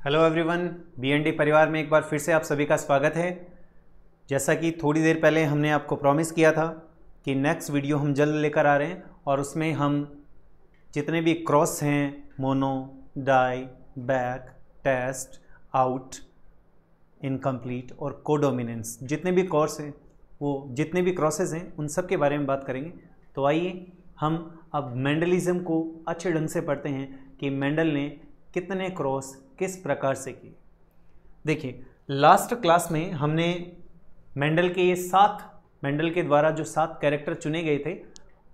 Hello everyone, BND परिवार में एक बार फिर से आप सभी का स्वागत है। जैसा कि थोड़ी देर पहले हमने आपको प्रॉमिस किया था कि नेक्स्ट वीडियो हम जल्द लेकर आ रहे हैं और उसमें हम जितने भी क्रॉस हैं, mono, di, back, test, out, incomplete और कोडोमिनेंस, जितने भी क्रॉस हैं जितने भी क्रॉसेस हैं उन सब के बारे में बात करेंगे। तो आइए हम अब मेंडलिज्म को अच्छे ढंग से पढ़ते हैं कि मेंडल ने कितने क्रॉस किस प्रकार से किए। देखिए, लास्ट क्लास में हमने मेंडल के द्वारा जो 7 कैरेक्टर चुने गए थे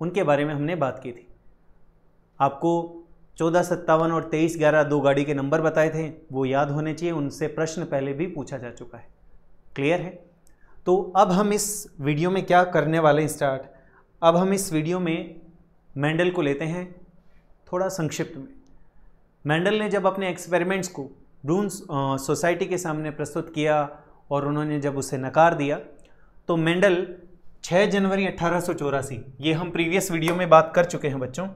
उनके बारे में हमने बात की थी। आपको 14, 57 और 23, 11 दो गाड़ी के नंबर बताए थे, वो याद होने चाहिए। उनसे प्रश्न पहले भी पूछा जा चुका है। क्लियर है? तो अब हम इस वीडियो में क्या करने वाले हैं स्टार्ट। अब हम इस वीडियो में मेंडल को लेते हैं थोड़ा संक्षिप्त में। मेंडल ने जब अपने एक्सपेरिमेंट्स को ब्रून्स सोसाइटी के सामने प्रस्तुत किया और उन्होंने जब उसे नकार दिया, तो मेंडल 6 जनवरी 1884, ये हम प्रीवियस वीडियो में बात कर चुके हैं बच्चों,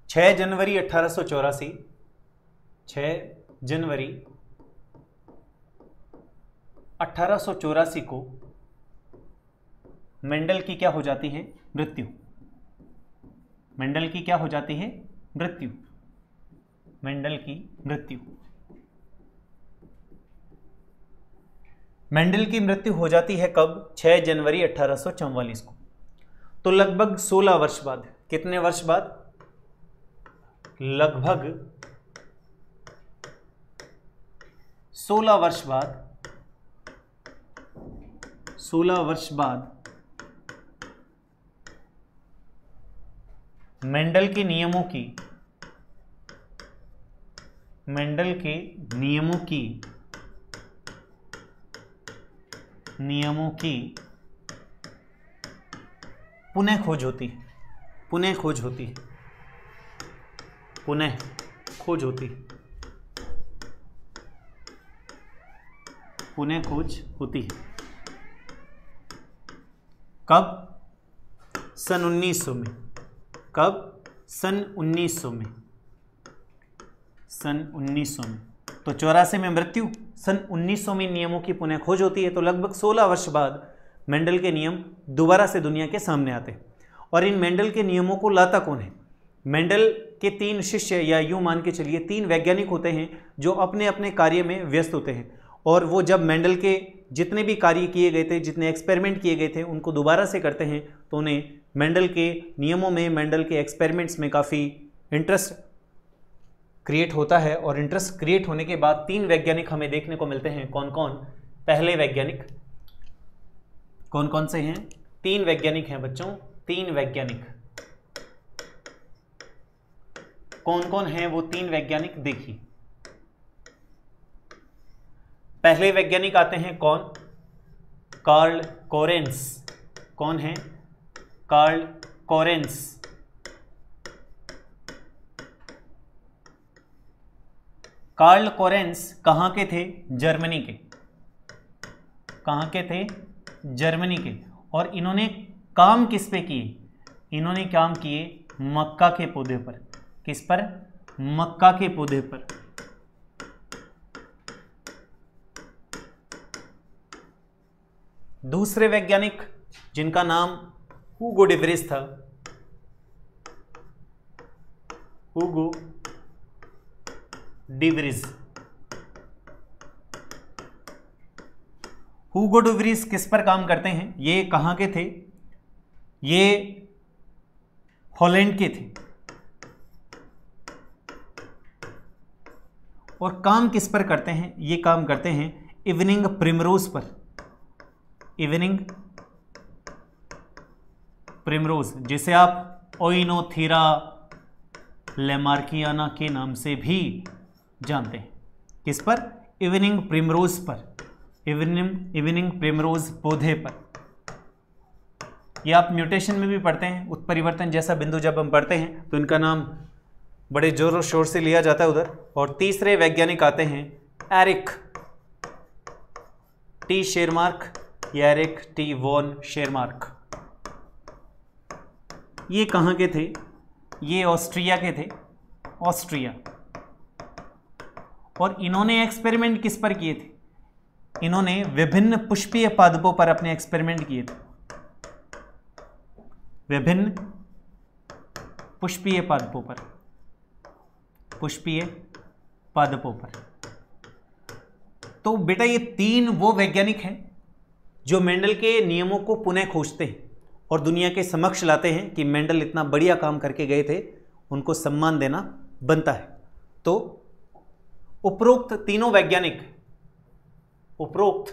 6 जनवरी 1884 को मेंडल की क्या हो जाती है? मृत्यु। मेंडल की क्या हो जाती है? मृत्यु। मेंडल की मृत्यु। मेंडल की मृत्यु हो जाती है कब? 6 जनवरी 1844 को। तो लगभग 16 वर्ष बाद, कितने वर्ष बाद? लगभग 16 वर्ष बाद, 16 वर्ष बाद मेंडल के नियमों की पुनः खोज होती है। पुनः खोज होती है। कब? सन 1900 में। कब? सन 1900 में। तो 84 में मृत्यु, सन 1900 में नियमों की पुनः खोज होती है। तो लगभग 16 वर्ष बाद मेंडल के नियम दोबारा से दुनिया के सामने आते हैं। और इन मेंडल के नियमों को लाता कौन है? मेंडल के 3 शिष्य, या यूं मान के चलिए 3 वैज्ञानिक होते हैं जो अपने अपने कार्य में व्यस्त होते हैं। और वो जब मेंडल के जितने भी कार्य किए गए थे, जितने एक्सपेरिमेंट किए गए थे, उनको दोबारा से करते हैं, तो उन्हें मेंडल के नियमों में, मेंडल के एक्सपेरिमेंट्स में काफ़ी इंटरेस्ट क्रिएट होता है। और इंटरेस्ट क्रिएट होने के बाद 3 वैज्ञानिक हमें देखने को मिलते हैं। कौन कौन? पहले वैज्ञानिक कौन कौन से हैं? 3 वैज्ञानिक हैं बच्चों, 3 वैज्ञानिक। कौन कौन हैं वो 3 वैज्ञानिक? देखिए, पहले वैज्ञानिक आते हैं कौन? Carl Correns. कौन है? Karl coherence. कार्ल कोरेंस कहाँ के थे? जर्मनी के। कहाँ के थे? जर्मनी के। और इन्होंने काम किस पे किए? इन्होंने काम किए मक्का के पौधे पर। किस पर? मक्का के पौधे पर। दूसरे वैज्ञानिक जिनका नाम हुगो डे व्रिज था, हुगो डे व्रिज। हुगो डे व्रिज किस पर काम करते हैं? ये कहाँ के थे? ये हॉलैंड के थे। और काम किस पर करते हैं? ये काम करते हैं इवनिंग प्रिमरोज पर। इवनिंग प्रिमरोज, जिसे आप ओइनोथेरा लेमार्कियाना के नाम से भी जानते हैं। किस पर? इवनिंग प्रिमरोज पर। इवनिंग प्रिमरोज पौधे पर। ये आप म्यूटेशन में भी पढ़ते हैं, उत्परिवर्तन जैसा बिंदु जब हम पढ़ते हैं तो इनका नाम बड़े जोर शोर से लिया जाता है उधर। और तीसरे वैज्ञानिक आते हैं एरिक टी शेरमार्क, या एरिक टी वॉन शेरमार्क। ये कहाँ के थे? ये ऑस्ट्रिया के थे। ऑस्ट्रिया। और इन्होंने एक्सपेरिमेंट किस पर किए थे? इन्होंने विभिन्न पुष्पीय पादपों पर अपने एक्सपेरिमेंट किए थे, विभिन्न पुष्पीय पादपों पर, पुष्पीय पादपों पर। तो बेटा ये तीन वो वैज्ञानिक हैं जो मेंडल के नियमों को पुनः खोजते हैं और दुनिया के समक्ष लाते हैं कि मेंडल इतना बढ़िया काम करके गए थे, उनको सम्मान देना बनता है। तो उपरोक्त तीनों वैज्ञानिक, उपरोक्त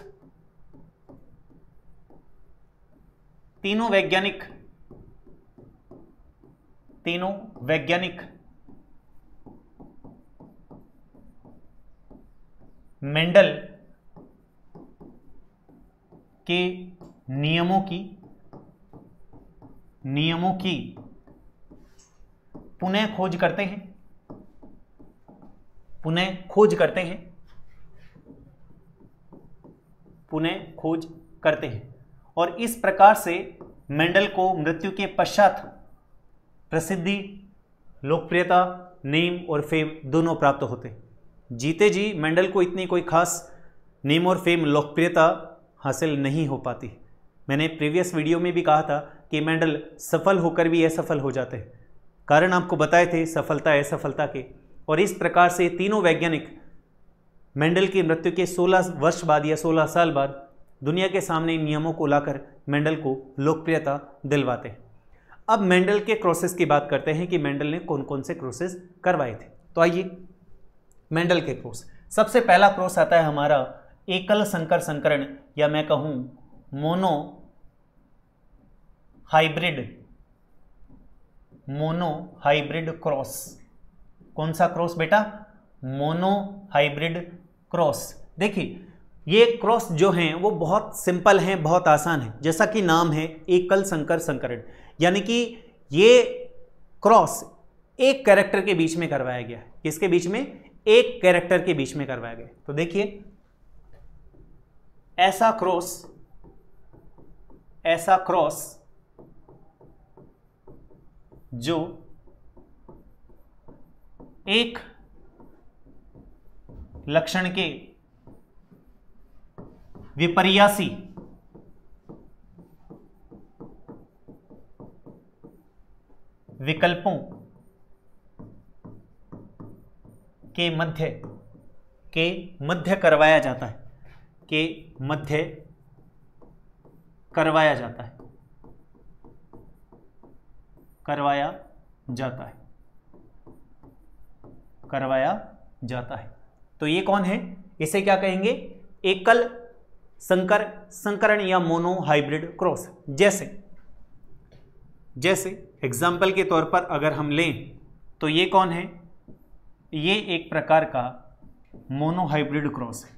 तीनों वैज्ञानिक मेंडल के नियमों की पुनः खोज करते हैं और इस प्रकार से मेंडल को मृत्यु के पश्चात प्रसिद्धि, लोकप्रियता, नेम और फेम दोनों प्राप्त होते। जीते जी मेंडल को इतनी कोई खास नेम और फेम, लोकप्रियता हासिल नहीं हो पाती। मैंने प्रीवियस वीडियो में भी कहा था कि मेंडल सफल होकर भी असफल हो जाते हैं, कारण आपको बताए थे सफलता असफलता के। और इस प्रकार से तीनों वैज्ञानिक मेंडल की मृत्यु के 16 वर्ष बाद या 16 साल बाद दुनिया के सामने नियमों को लाकर मेंडल को लोकप्रियता दिलवाते हैं। अब मेंडल के क्रॉसेस की बात करते हैं कि मेंडल ने कौन कौन से क्रॉसेस करवाए थे। तो आइए मेंडल के क्रॉस। सबसे पहला क्रॉस आता है हमारा एकल संकर संकरण, या मैं कहूं मोनो हाइब्रिड क्रॉस। कौन सा क्रॉस बेटा? Mono hybrid cross. देखिए ये क्रॉस जो हैं वो बहुत सिंपल हैं, बहुत आसान है, जैसा कि नाम है एकल संकर संकरण, यानी कि ये क्रॉस एक कैरेक्टर के बीच में करवाया गया है। किसके बीच में? एक कैरेक्टर के बीच में करवाया गया। तो देखिए ऐसा क्रॉस जो एक लक्षण के विपर्यासी विकल्पों के मध्य करवाया जाता है, करवाया जाता है। तो ये कौन है? इसे क्या कहेंगे? एकल संकर संकरण या मोनो हाइब्रिड क्रॉस। जैसे एग्जाम्पल के तौर पर अगर हम लें तो ये कौन है? ये एक प्रकार का मोनो हाइब्रिड क्रॉस है।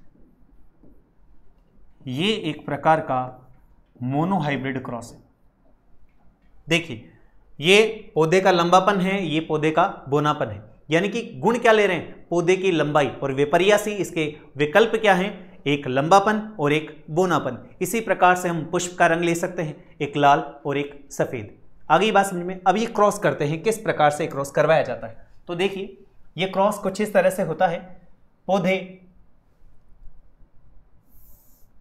ये एक प्रकार का मोनो हाइब्रिड क्रॉस है। देखिए ये पौधे का लंबापन है, ये पौधे का बोनापन है, यानी कि गुण क्या ले रहे हैं? पौधे की लंबाई, और विपर्यासी इसके विकल्प क्या हैं? एक लंबापन और एक बोनापन। इसी प्रकार से हम पुष्प का रंग ले सकते हैं, एक लाल और एक सफेद। आगे बात समझ में। अब ये क्रॉस करते हैं, किस प्रकार से क्रॉस करवाया जाता है। तो देखिए ये क्रॉस कुछ इस तरह से होता है। पौधे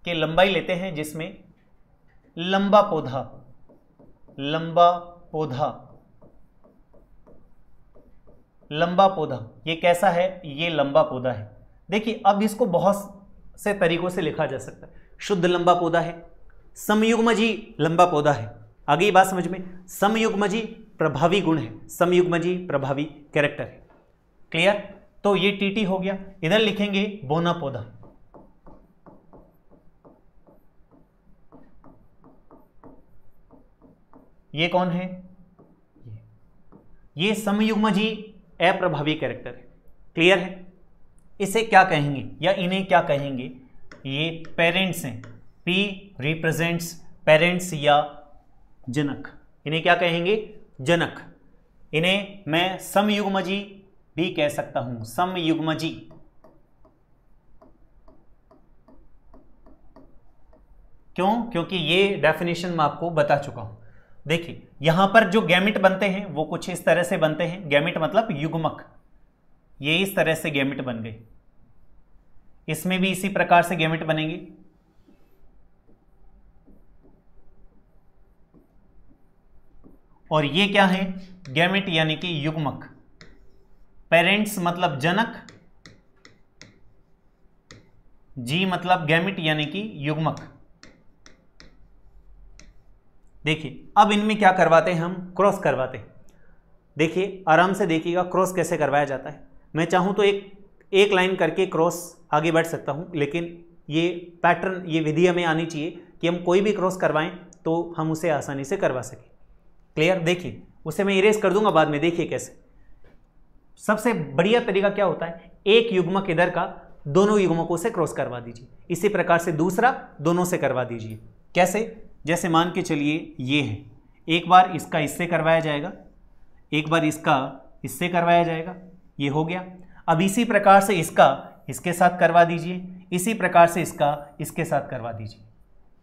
की लंबाई लेते हैं जिसमें लंबा पौधा ये कैसा है? ये लंबा पौधा है। देखिए अब इसको बहुत से तरीकों से लिखा जा सकता है। शुद्ध लंबा पौधा है, समयुग्मजी लंबा पौधा है। आगे बात समझ में। समयुग्मजी प्रभावी गुण है, समयुग्मजी प्रभावी कैरेक्टर है। क्लियर? तो ये टीटी हो गया। इधर लिखेंगे बोना पौधा। ये कौन है? ये समयुग्मजी अप्रभावी कैरेक्टर है। क्लियर है? इसे क्या कहेंगे या इन्हें क्या कहेंगे? ये पेरेंट्स हैं। P रिप्रेजेंट्स पेरेंट्स या जनक। इन्हें क्या कहेंगे? जनक। इन्हें मैं समयुग्मजी भी कह सकता हूं, समयुग्मजी। क्यों? क्योंकि ये डेफिनेशन मैं आपको बता चुका हूं। देखिए यहां पर जो गैमेट बनते हैं वो कुछ इस तरह से बनते हैं। गैमेट मतलब युग्मक। ये इस तरह से गैमेट बन गए। इसमें भी इसी प्रकार से गैमेट बनेंगे। और ये क्या है? गैमेट यानी कि युग्मक। पेरेंट्स मतलब जनक, जी मतलब गैमेट यानी कि युग्मक। देखिए अब इनमें क्या करवाते हैं हम? क्रॉस करवाते हैं। देखिए आराम से देखिएगा क्रॉस कैसे करवाया जाता है। मैं चाहूं तो एक लाइन करके क्रॉस आगे बढ़ सकता हूं, लेकिन ये पैटर्न, ये विधि हमें आनी चाहिए कि हम कोई भी क्रॉस करवाएं तो हम उसे आसानी से करवा सकें। क्लियर? देखिए उसे मैं इरेज कर दूंगा बाद में, देखिए कैसे। सबसे बढ़िया तरीका क्या होता है? एक युग्मक इधर का दोनों युग्मकों से क्रॉस करवा दीजिए। इसी प्रकार से दूसरा दोनों से करवा दीजिए। कैसे? जैसे मान के चलिए ये है, एक बार इसका इससे करवाया जाएगा, एक बार इसका इससे करवाया जाएगा, ये हो गया। अब इसी प्रकार से इसका इसके साथ करवा दीजिए, इसी प्रकार से इसका इसके साथ करवा दीजिए।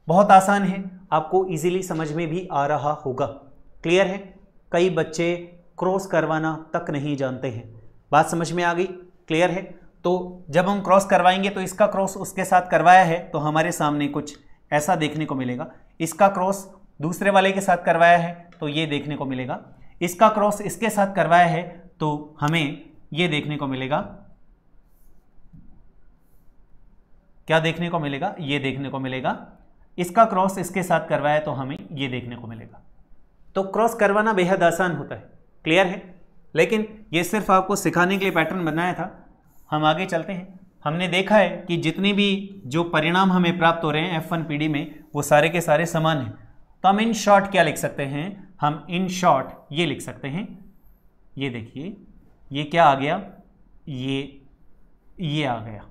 बहुत आसान है, आपको इजीली समझ में भी आ रहा होगा। क्लियर है? कई बच्चे क्रॉस करवाना तक नहीं जानते हैं। बात समझ में आ गई? क्लियर है? तो जब हम क्रॉस करवाएंगे तो इसका क्रॉस उसके साथ करवाया है तो हमारे सामने कुछ ऐसा देखने को मिलेगा। इसका क्रॉस दूसरे वाले के साथ करवाया है तो ये देखने को मिलेगा। इसका क्रॉस इसके साथ करवाया है तो हमें ये देखने को मिलेगा। क्या देखने को मिलेगा? ये देखने को मिलेगा। इसका क्रॉस इसके साथ करवाया तो हमें ये देखने को मिलेगा। तो क्रॉस करवाना बेहद आसान होता है। क्लियर है? लेकिन ये सिर्फ आपको सिखाने के लिए पैटर्न बनाया था। हम आगे चलते हैं। हमने देखा है कि जितनी भी जो परिणाम हमें प्राप्त हो रहे हैं F1 PD में वो सारे के सारे समान हैं। तो हम इन शॉर्ट क्या लिख सकते हैं? हम इन शॉर्ट ये लिख सकते हैं, ये देखिए ये क्या आ गया, ये आ गया।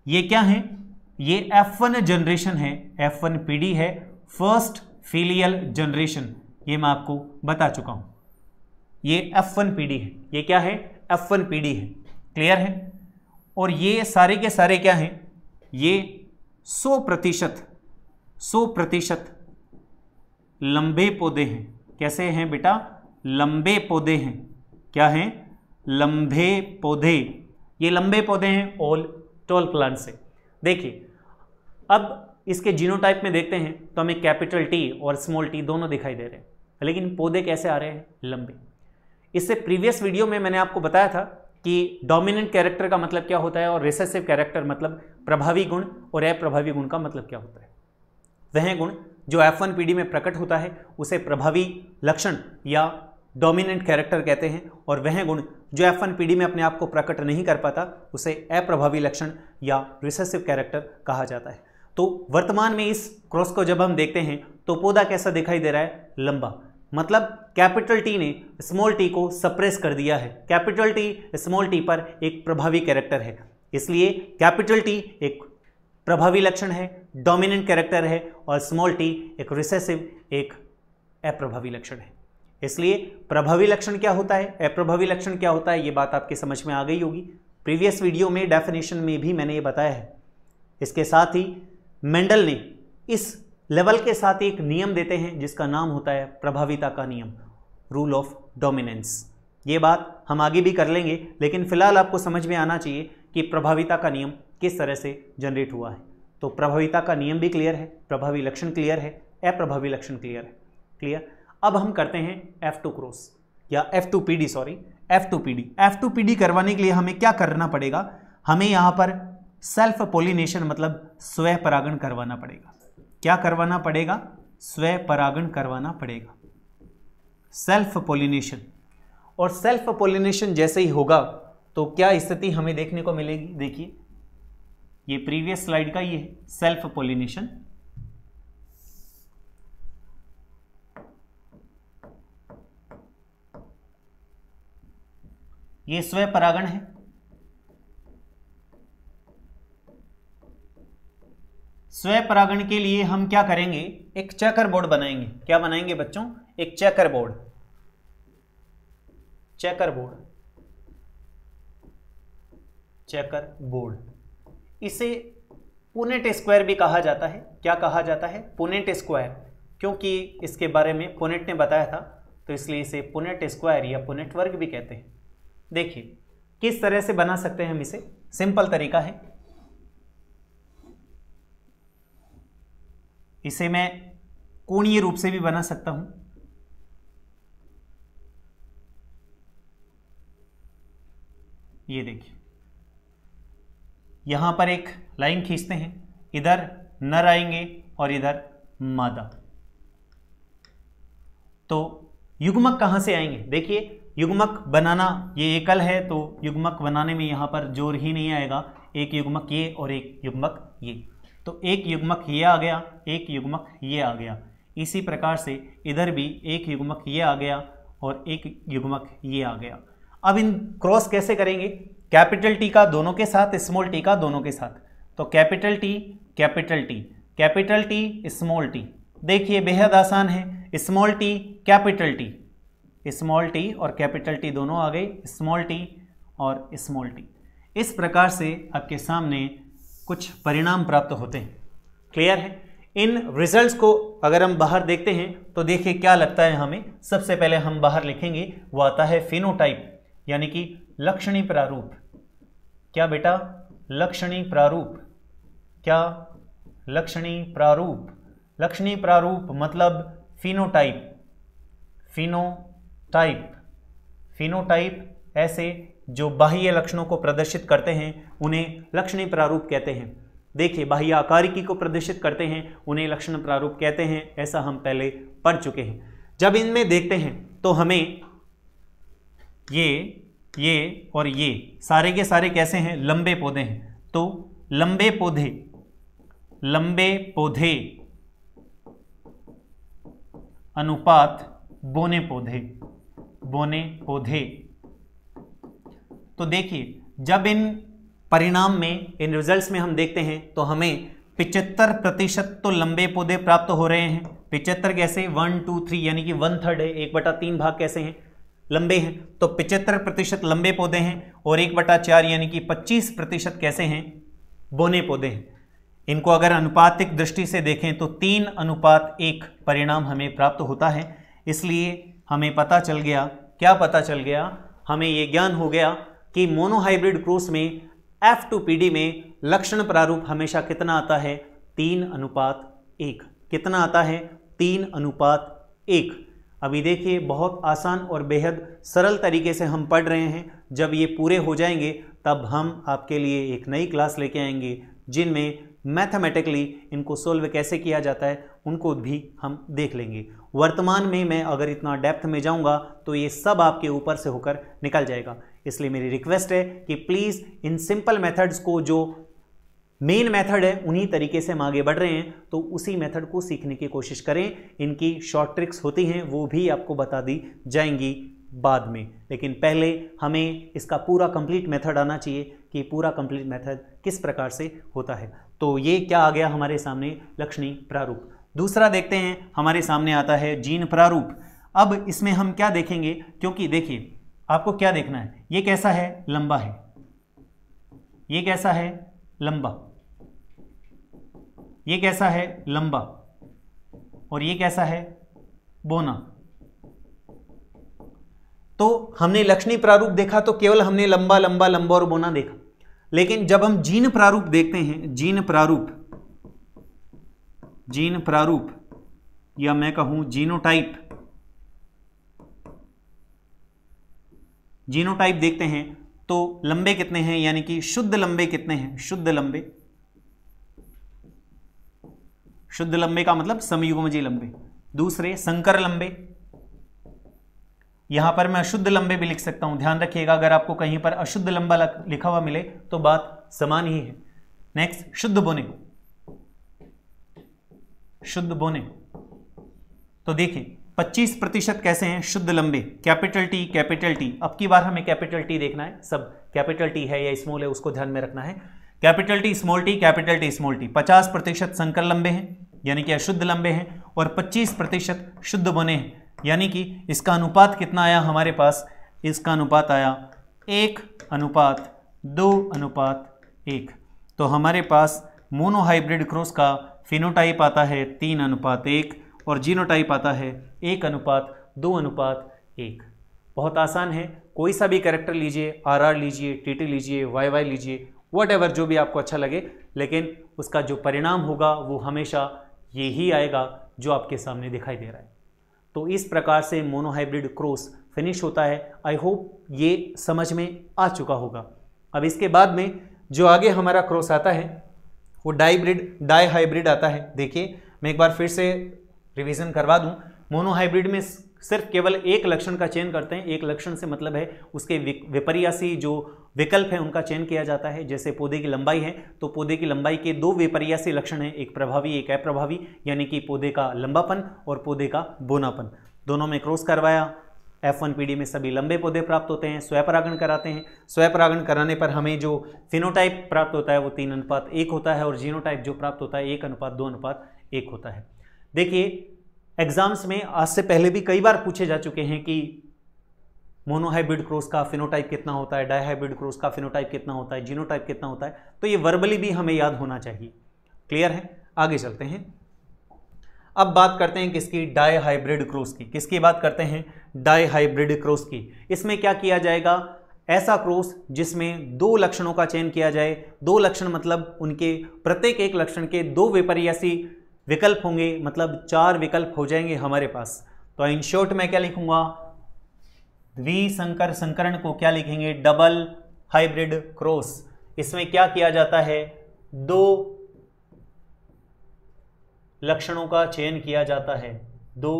ये क्या है? ये F1 जनरेशन है, F1 PD है, फर्स्ट फिलियल जनरेशन। ये मैं आपको बता चुका हूं। ये F1 PD है। ये क्या है? F1 PD है। क्लियर है? और ये सारे के सारे क्या हैं? ये 100% लंबे पौधे हैं। कैसे हैं बेटा? लंबे पौधे हैं। क्या हैं? लंबे पौधे। ये लंबे पौधे हैं ऑल टॉल प्लांट से। देखिए अब इसके जीनोटाइप में देखते हैं तो हमें कैपिटल T और स्मॉल t दोनों दिखाई दे रहे हैं, लेकिन पौधे कैसे आ रहे हैं? लंबे। इससे प्रीवियस वीडियो में मैंने आपको बताया था कि डोमिनेंट कैरेक्टर का मतलब क्या होता है और रिसेसिव कैरेक्टर मतलब प्रभावी गुण और अप्रभावी गुण का मतलब क्या होता है। वह गुण जो F1 PD में प्रकट होता है उसे प्रभावी लक्षण या डोमिनेंट कैरेक्टर कहते हैं, और वह गुण जो F1 PD में अपने आप को प्रकट नहीं कर पाता उसे अप्रभावी लक्षण या रिसेसिव कैरेक्टर कहा जाता है। तो वर्तमान में इस क्रॉस को जब हम देखते हैं तो पौधा कैसा दिखाई दे रहा है? लंबा। मतलब कैपिटल T ने स्मॉल t को सप्रेस कर दिया है। कैपिटल T स्मॉल t पर एक प्रभावी कैरेक्टर है, इसलिए कैपिटल T एक प्रभावी लक्षण है, डोमिनेंट कैरेक्टर है, और स्मॉल t एक रिसेसिव, एक अप्रभावी लक्षण है। इसलिए प्रभावी लक्षण क्या होता है, अप्रभावी लक्षण क्या होता है, ये बात आपके समझ में आ गई होगी। प्रीवियस वीडियो में डेफिनेशन में भी मैंने ये बताया है। इसके साथ ही मेंडल ने इस लेवल के साथ एक नियम देते हैं जिसका नाम होता है प्रभाविता का नियम, रूल ऑफ डोमिनेंस। ये बात हम आगे भी कर लेंगे, लेकिन फिलहाल आपको समझ में आना चाहिए कि प्रभाविता का नियम किस तरह से जनरेट हुआ है। तो प्रभाविता का नियम भी क्लियर है, प्रभावी लक्षण क्लियर है, अप्रभावी लक्षण क्लियर है। क्लियर? अब हम करते हैं F2 क्रॉस या F2 PD, sorry F2 PD। F2 PD करवाने के लिए हमें क्या करना पड़ेगा? हमें यहाँ पर सेल्फ पोलिनेशन मतलब स्वयं परागण करवाना पड़ेगा। क्या करवाना पड़ेगा? स्वयं परागण करवाना पड़ेगा, सेल्फ पोलिनेशन। और सेल्फ पोलिनेशन जैसे ही होगा तो क्या स्थिति हमें देखने को मिलेगी? देखिए ये प्रीवियस स्लाइड का ये है सेल्फ पोलिनेशन। ये स्वयं परागण है। स्वयं परागण के लिए हम क्या करेंगे? एक चेकर बोर्ड बनाएंगे। क्या बनाएंगे बच्चों? एक checker board. Checker board, checker board. इसे पुनेट स्क्वायर भी कहा जाता है। क्या कहा जाता है? पुनेट स्क्वायर, क्योंकि इसके बारे में पुनेट ने बताया था तो इसलिए इसे पुनेट स्क्वायर या पुनेट वर्ग भी कहते हैं। देखिए किस तरह से बना सकते हैं हम इसे। सिंपल तरीका है, इसे मैं कोणीय रूप से भी बना सकता हूं। ये देखिए, यहां पर एक लाइन खींचते हैं, इधर नर आएंगे और इधर मादा। तो युग्मक कहां से आएंगे? देखिए, युग्मक बनाना, ये एकल है तो युग्मक बनाने में यहां पर जोर ही नहीं आएगा। एक युग्मक ये और एक युग्मक ये, तो एक युग्मक ये आ गया, एक युग्मक ये आ गया। इसी प्रकार से इधर भी एक युग्मक ये आ गया और एक युग्मक ये आ गया। अब इन क्रॉस कैसे करेंगे? कैपिटल टी का दोनों के साथ, स्मॉल टी का दोनों के साथ। तो capital T capital T, capital T small T. देखिए बेहद आसान है, small T capital T, small T और कैपिटल टी दोनों आ गए, स्मॉल टी और स्मॉल टी। इस प्रकार से आपके सामने कुछ परिणाम प्राप्त होते हैं। क्लियर है? इन रिजल्ट्स को अगर हम बाहर देखते हैं तो देखिए क्या लगता है हमें। सबसे पहले हम बाहर लिखेंगे, वो आता है फिनोटाइप, यानी कि लक्षणी प्रारूप। क्या बेटा? लक्षणी प्रारूप। क्या? लक्षणी प्रारूप। लक्षणी प्रारूप मतलब फिनोटाइप। फिनोटाइप, फिनोटाइप ऐसे जो बाह्य लक्षणों को प्रदर्शित करते हैं उन्हें लक्षणी प्रारूप कहते हैं। देखिए, बाह्य आकारिकी को प्रदर्शित करते हैं उन्हें लक्षण प्रारूप कहते हैं। ऐसा हम पहले पढ़ चुके हैं। जब इनमें देखते हैं तो हमें ये और ये सारे के सारे कैसे हैं? लंबे पौधे हैं। तो लंबे पौधे, लंबे पौधे अनुपात बोने पौधे, बोने पौधे। तो देखिए, जब इन परिणाम में, इन रिजल्ट्स में हम देखते हैं तो हमें 75% तो लंबे पौधे प्राप्त हो रहे हैं। 75 कैसे? 1, 2, 3 यानी कि 1/3 है, 1/3 भाग कैसे हैं? लंबे हैं। तो 75% लंबे पौधे हैं और 1/4 यानी कि 25% कैसे हैं? बोने पौधे हैं। इनको अगर अनुपातिक दृष्टि से देखें तो 3:1 परिणाम हमें प्राप्त होता है। इसलिए हमें पता चल गया, क्या पता चल गया? हमें ये ज्ञान हो गया कि मोनोहाइब्रिड क्रॉस में F2PD में लक्षण प्रारूप हमेशा कितना आता है? 3:1। कितना आता है? 3:1। अभी देखिए, बहुत आसान और बेहद सरल तरीके से हम पढ़ रहे हैं। जब ये पूरे हो जाएंगे तब हम आपके लिए एक नई क्लास लेके आएंगे जिनमें मैथमेटिकली इनको सोल्व कैसे किया जाता है उनको भी हम देख लेंगे। वर्तमान में मैं अगर इतना डेप्थ में जाऊंगा तो ये सब आपके ऊपर से होकर निकल जाएगा। इसलिए मेरी रिक्वेस्ट है कि प्लीज़ इन सिंपल मेथड्स को, जो मेन मेथड है उन्हीं तरीके से हम आगे बढ़ रहे हैं तो उसी मेथड को सीखने की कोशिश करें। इनकी शॉर्ट ट्रिक्स होती हैं, वो भी आपको बता दी जाएंगी बाद में, लेकिन पहले हमें इसका पूरा कंप्लीट मेथड आना चाहिए कि पूरा कंप्लीट मेथड किस प्रकार से होता है। तो ये क्या आ गया हमारे सामने? लक्षणी प्रारूप। दूसरा देखते हैं, हमारे सामने आता है जीन प्रारूप। अब इसमें हम क्या देखेंगे? क्योंकि देखिए, आपको क्या देखना है? ये कैसा है? लंबा है। ये कैसा है? लंबा। ये कैसा है? लंबा। और ये कैसा है? बोना। तो हमने लक्षणी प्रारूप देखा तो केवल हमने लंबा लंबा लंबा और बोना देखा, लेकिन जब हम जीन प्रारूप देखते हैं, जीन प्रारूप, जीन प्रारूप या मैं कहूं जीनोटाइप, जीनोटाइप देखते हैं तो लंबे कितने हैं, यानी कि शुद्ध लंबे कितने हैं? शुद्ध लंबे, शुद्ध लंबे का मतलब समयुग्मजीय लंबे। दूसरे संकर लंबे, यहां पर मैं अशुद्ध लंबे भी लिख सकता हूं, ध्यान रखिएगा अगर आपको कहीं पर अशुद्ध लंबा लिखा हुआ मिले तो बात समान ही है। नेक्स्ट, शुद्ध बोने, शुद्ध बोने। तो देखिए 25% कैसे हैं? शुद्ध लंबे, कैपिटल टी कैपिटल टी। अब की बार हमें कैपिटल टी देखना है, सब कैपिटल टी है या स्मॉल है उसको ध्यान में रखना है। Capital T small T, capital T small T. 50% संकर लंबे हैं यानी कि अशुद्ध लंबे हैं और 25% शुद्ध बोने हैं, यानी कि इसका अनुपात कितना आया हमारे पास? इसका अनुपात आया 1:2:1। तो हमारे पास मोनोहाइब्रिड क्रॉस का फिनोटाइप आता है 3:1 और जीनोटाइप आता है 1:2:1। बहुत आसान है, कोई सा भी कैरेक्टर लीजिए, RR लीजिए, TT लीजिए, YY लीजिए, व्हाटएवर जो भी आपको अच्छा लगे, लेकिन उसका जो परिणाम होगा वो हमेशा ये ही आएगा जो आपके सामने दिखाई दे रहा है। तो इस प्रकार से मोनोहाइब्रिड क्रॉस फिनिश होता है। आई होप ये समझ में आ चुका होगा। अब इसके बाद में जो आगे हमारा क्रॉस आता है वो डाई हाइब्रिड आता है। देखिए मैं एक बार फिर से रिवीजन करवा दूं। मोनोहाइब्रिड में सिर्फ केवल एक लक्षण का चयन करते हैं। एक लक्षण से मतलब है उसके विपर्यासी जो विकल्प है उनका चयन किया जाता है। जैसे पौधे की लंबाई है तो पौधे की लंबाई के दो विपर्यासी लक्षण हैं, एक प्रभावी एक अप्रभावी, यानी कि पौधे का लंबापन और पौधे का बोनापन। दोनों में क्रॉस करवाया। F1 पीढ़ी में सभी लंबे पौधे प्राप्त होते हैं। स्वयंपरागण कराते हैं। स्वयंपरागण कराने पर हमें जो फिनोटाइप प्राप्त होता है वो 3:1 होता है और जीनोटाइप जो प्राप्त होता है 1:2:1 होता है। देखिए एग्जाम्स में आज से पहले भी कई बार पूछे जा चुके हैं कि मोनोहाइब्रिड क्रॉस का फिनोटाइप कितना होता है, डायहाइब्रिड क्रॉस का फिनोटाइप कितना होता है, जीनोटाइप कितना होता है। तो ये वर्बली भी हमें याद होना चाहिए। क्लियर है? आगे चलते हैं। अब बात करते हैं किसकी? डायहाइब्रिड क्रॉस की। किसकी बात करते हैं? डायहाइब्रिड क्रॉस की। इसमें क्या किया जाएगा? ऐसा क्रॉस जिसमें दो लक्षणों का चयन किया जाए। दो लक्षण मतलब उनके प्रत्येक एक लक्षण के दो विपर्यासी विकल्प होंगे, मतलब 4 विकल्प हो जाएंगे हमारे पास। तो इन शॉर्ट में क्या लिखूंगा? द्विसंकर संकरण को क्या लिखेंगे? Double hybrid cross. इसमें क्या किया जाता है? दो लक्षणों का चयन किया जाता है। दो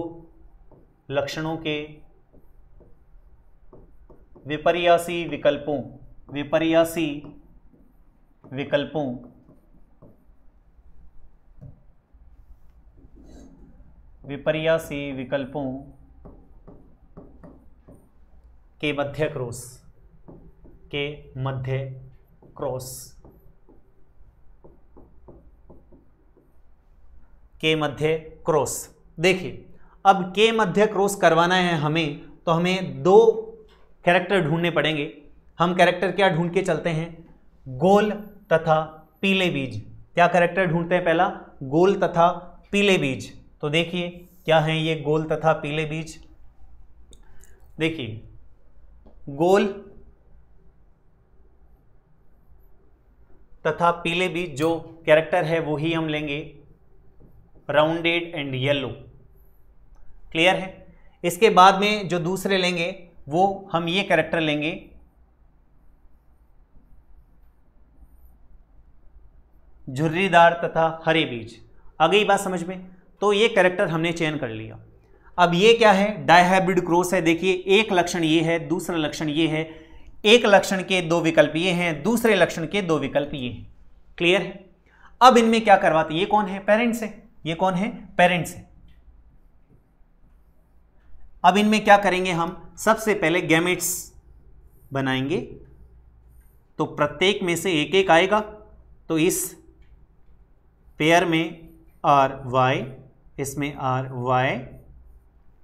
लक्षणों के विपर्यासी विकल्पों के मध्य क्रॉस। देखिए अब के मध्य क्रॉस करवाना है हमें, तो हमें दो कैरेक्टर ढूंढने पड़ेंगे। हम कैरेक्टर क्या ढूंढ के चलते हैं? गोल तथा पीले बीज। क्या कैरेक्टर ढूंढते हैं? पहला गोल तथा पीले बीज। तो देखिए क्या है ये गोल तथा पीले बीज। देखिए गोल तथा पीले बीज जो कैरेक्टर है वो ही हम लेंगे, राउंडेड एंड येलो। क्लियर है? इसके बाद में जो दूसरे लेंगे वो हम ये कैरेक्टर लेंगे, झुर्रीदार तथा हरे बीज। आ गई बात समझ में? तो ये कैरेक्टर हमने चयन कर लिया। अब ये क्या है? डायहाइब्रिड क्रॉस है। देखिए एक लक्षण ये है, दूसरा लक्षण ये है। एक लक्षण के दो विकल्प ये हैं, दूसरे लक्षण के दो विकल्प ये हैं। क्लियर है? अब इनमें क्या करवाते? ये कौन है? पेरेंट्स है। ये कौन है? पेरेंट्स है। अब इनमें क्या करेंगे हम? सबसे पहले गैमेट्स बनाएंगे। तो प्रत्येक में से एक एक आएगा। तो इस पेयर में RY, इसमें RY,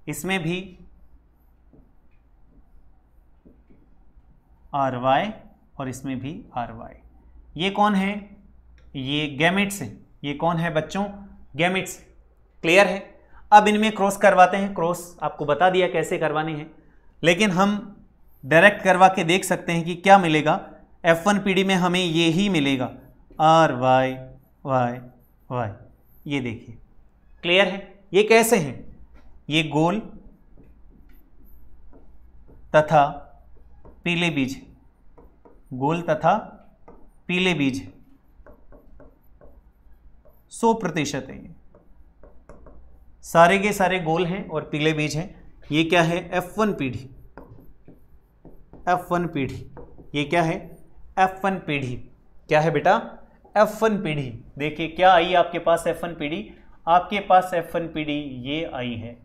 इसमें भी RY और इसमें भी RY। ये कौन है? ये गैमेट्स है। ये कौन है बच्चों? गैमेट्स। क्लियर है? अब इनमें क्रॉस करवाते हैं। क्रॉस आपको बता दिया कैसे करवाने हैं, लेकिन हम डायरेक्ट करवा के देख सकते हैं कि क्या मिलेगा। F1 पीढ़ी में हमें ये ही मिलेगा, RY Y Y। ये देखिए क्लियर है? ये कैसे हैं? ये गोल तथा पीले बीज, गोल तथा पीले बीज 100% है। ये सारे के सारे गोल हैं और पीले बीज हैं। ये क्या है? F1 पीढ़ी। F1 पीढ़ी। ये क्या है? F1 पीढ़ी। क्या है बेटा? F1 पीढ़ी। देखिए क्या आई आपके पास? F1 पीढ़ी। आपके पास F1 पीढ़ी ये आई है।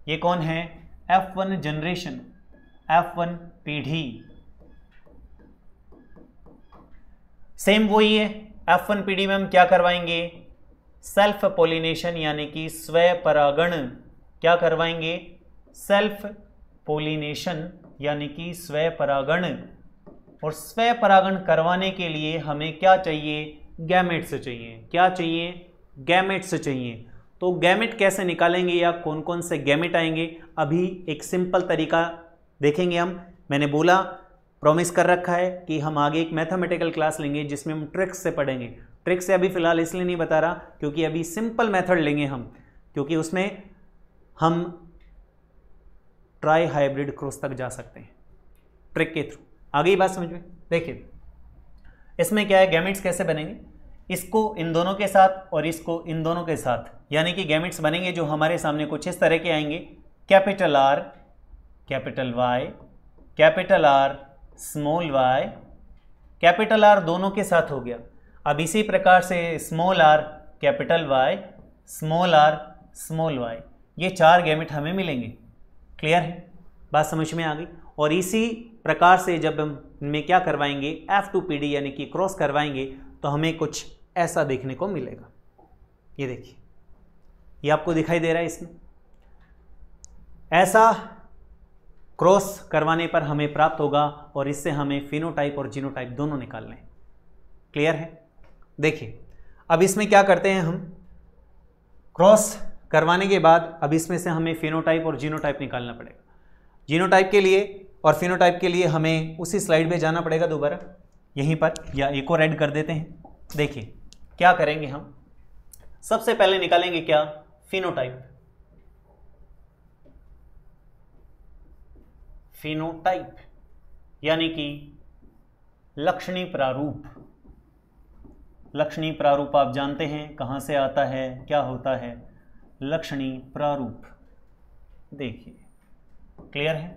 ये कौन है? F1 जनरेशन, F1 पीढ़ी। सेम वही है। F1 पीढ़ी में हम क्या करवाएंगे? सेल्फ पोलिनेशन यानी कि स्वय परागण। क्या करवाएंगे? सेल्फ पोलिनेशन यानी कि स्वय परागण। और स्वय परागण करवाने के लिए हमें क्या चाहिए? गैमेट्स चाहिए। क्या चाहिए? गैमेट्स चाहिए। तो गैमेट कैसे निकालेंगे या कौन कौन से गैमेट आएंगे? अभी एक सिंपल तरीका देखेंगे हम। मैंने बोला, प्रॉमिस कर रखा है कि हम आगे एक मैथमेटिकल क्लास लेंगे जिसमें हम ट्रिक्स से पढ़ेंगे। ट्रिक से अभी फ़िलहाल इसलिए नहीं बता रहा क्योंकि अभी सिंपल मेथड लेंगे हम, क्योंकि उसमें हम ट्राई हाइब्रिड क्रॉस तक जा सकते हैं ट्रिक के थ्रू। आ गई बात समझ में? देखिए इसमें क्या है, गैमेट्स कैसे बनेंगे, इसको इन दोनों के साथ और इसको इन दोनों के साथ, यानी कि गैमेट्स बनेंगे जो हमारे सामने कुछ इस तरह के आएंगे, capital R capital Y, capital R small Y, capital R दोनों के साथ हो गया। अब इसी प्रकार से small R capital Y, small R small Y, ये 4 गैमेट हमें मिलेंगे। क्लियर है, बात समझ में आ गई? और इसी प्रकार से जब हम इनमें क्या करवाएंगे, F2PD यानी कि क्रॉस करवाएंगे, तो हमें कुछ ऐसा देखने को मिलेगा। ये देखिए, ये आपको दिखाई दे रहा है, इसमें ऐसा क्रॉस करवाने पर हमें प्राप्त होगा और इससे हमें फिनोटाइप और जीनोटाइप दोनों निकालने हैं। क्लियर है? देखिए अब इसमें क्या करते हैं हम, क्रॉस करवाने के बाद अब इसमें से हमें फिनोटाइप और जीनोटाइप निकालना पड़ेगा। जीनोटाइप के लिए और फिनोटाइप के लिए हमें उसी स्लाइड में जाना पड़ेगा दोबारा यहीं पर, या एक और ऐड कर देते हैं। देखिए क्या करेंगे हम, सबसे पहले निकालेंगे क्या, फिनोटाइप। फिनोटाइप यानी कि लक्षणी प्रारूप। लक्षणी प्रारूप आप जानते हैं कहाँ से आता है, क्या होता है, लक्षणी प्रारूप। देखिए क्लियर है,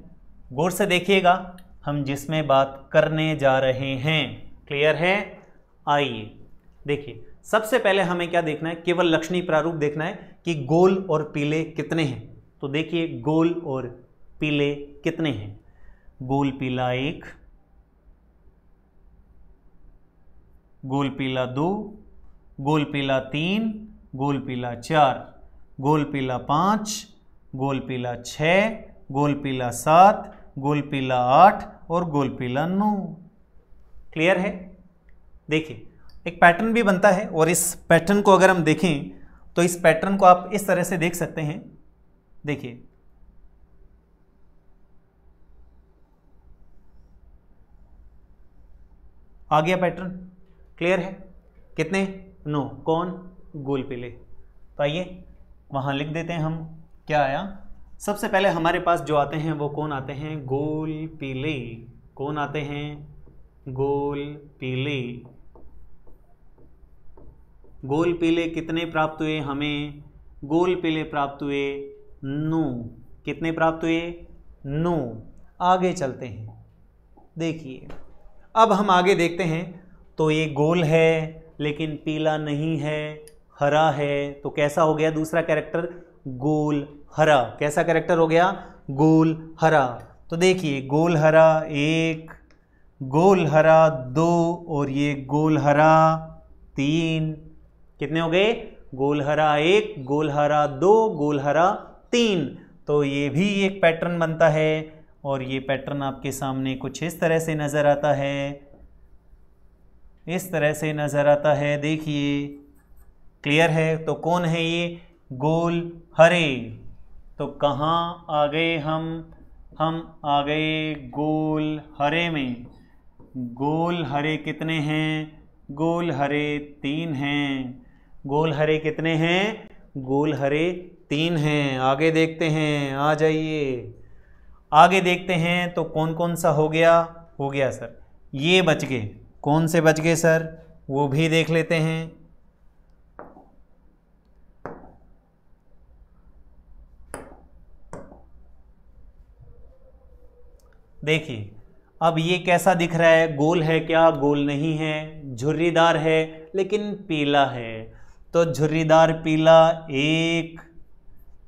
गौर से देखिएगा हम जिसमें बात करने जा रहे हैं। क्लियर है? आइए देखिए, सबसे पहले हमें क्या देखना है, केवल लक्षणी प्रारूप देखना है कि गोल और पीले कितने हैं। तो देखिए गोल और पीले कितने हैं, गोल पीला 1, गोल पीला 2, गोल पीला 3, गोल पीला 4, गोल पीला 5, गोल पीला 6, गोल पीला 7, गोल पीला 8 और गोल पीला 9। क्लियर है? देखिए एक पैटर्न भी बनता है और इस पैटर्न को अगर हम देखें तो इस पैटर्न को आप इस तरह से देख सकते हैं। देखिए आ गया पैटर्न, क्लियर है? कितने? 9। कौन? गोल पीले। तो आइए वहाँ लिख देते हैं हम, क्या आया। सबसे पहले हमारे पास जो आते हैं वो कौन आते हैं, गोल पीले। कौन आते हैं? गोल पीले। गोल पीले कितने प्राप्त हुए हमें, गोल पीले प्राप्त हुए 9। कितने प्राप्त हुए? 9। आगे चलते हैं, देखिए अब हम आगे देखते हैं तो ये गोल है लेकिन पीला नहीं है, हरा है। तो कैसा हो गया दूसरा कैरेक्टर, गोल हरा। कैसा कैरेक्टर हो गया, गोल हरा। तो देखिए गोल हरा 1, गोल हरा 2 और ये गोल हरा 3। कितने हो गए, गोल हरा 1, गोल हरा 2, गोल हरा 3। तो ये भी एक पैटर्न बनता है और ये पैटर्न आपके सामने कुछ इस तरह से नज़र आता है, इस तरह से नज़र आता है। देखिए क्लियर है? तो कौन है ये, गोल हरे। तो कहाँ आ गए हम आ गए गोल हरे में। गोल हरे कितने हैं, गोल हरे 3 हैं। गोल हरे कितने हैं, गोल हरे 3 हैं। आगे देखते हैं, आ जाइए आगे देखते हैं। तो कौन कौन सा हो गया सर, ये बच गए। कौन से बच गए सर, वो भी देख लेते हैं। देखिए अब ये कैसा दिख रहा है, गोल है क्या, गोल नहीं है, झुर्रीदार है लेकिन पीला है। तो झुर्रीदार पीला 1,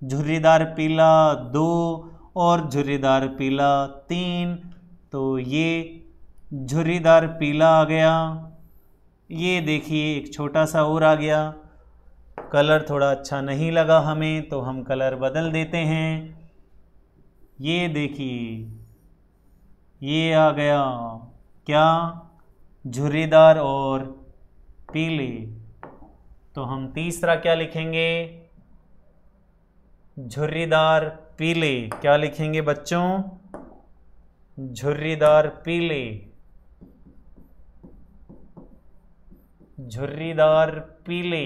झुर्रीदार पीला 2 और झुर्रीदार पीला 3। तो ये झुर्रीदार पीला आ गया। ये देखिए एक छोटा सा और आ गया। कलर थोड़ा अच्छा नहीं लगा हमें तो हम कलर बदल देते हैं। ये देखिए ये आ गया क्या, झुर्रीदार और पीले। तो हम तीसरा क्या लिखेंगे, झुर्रीदार पीले। क्या लिखेंगे बच्चों, झुर्रीदार पीले। झुर्रीदार पीले।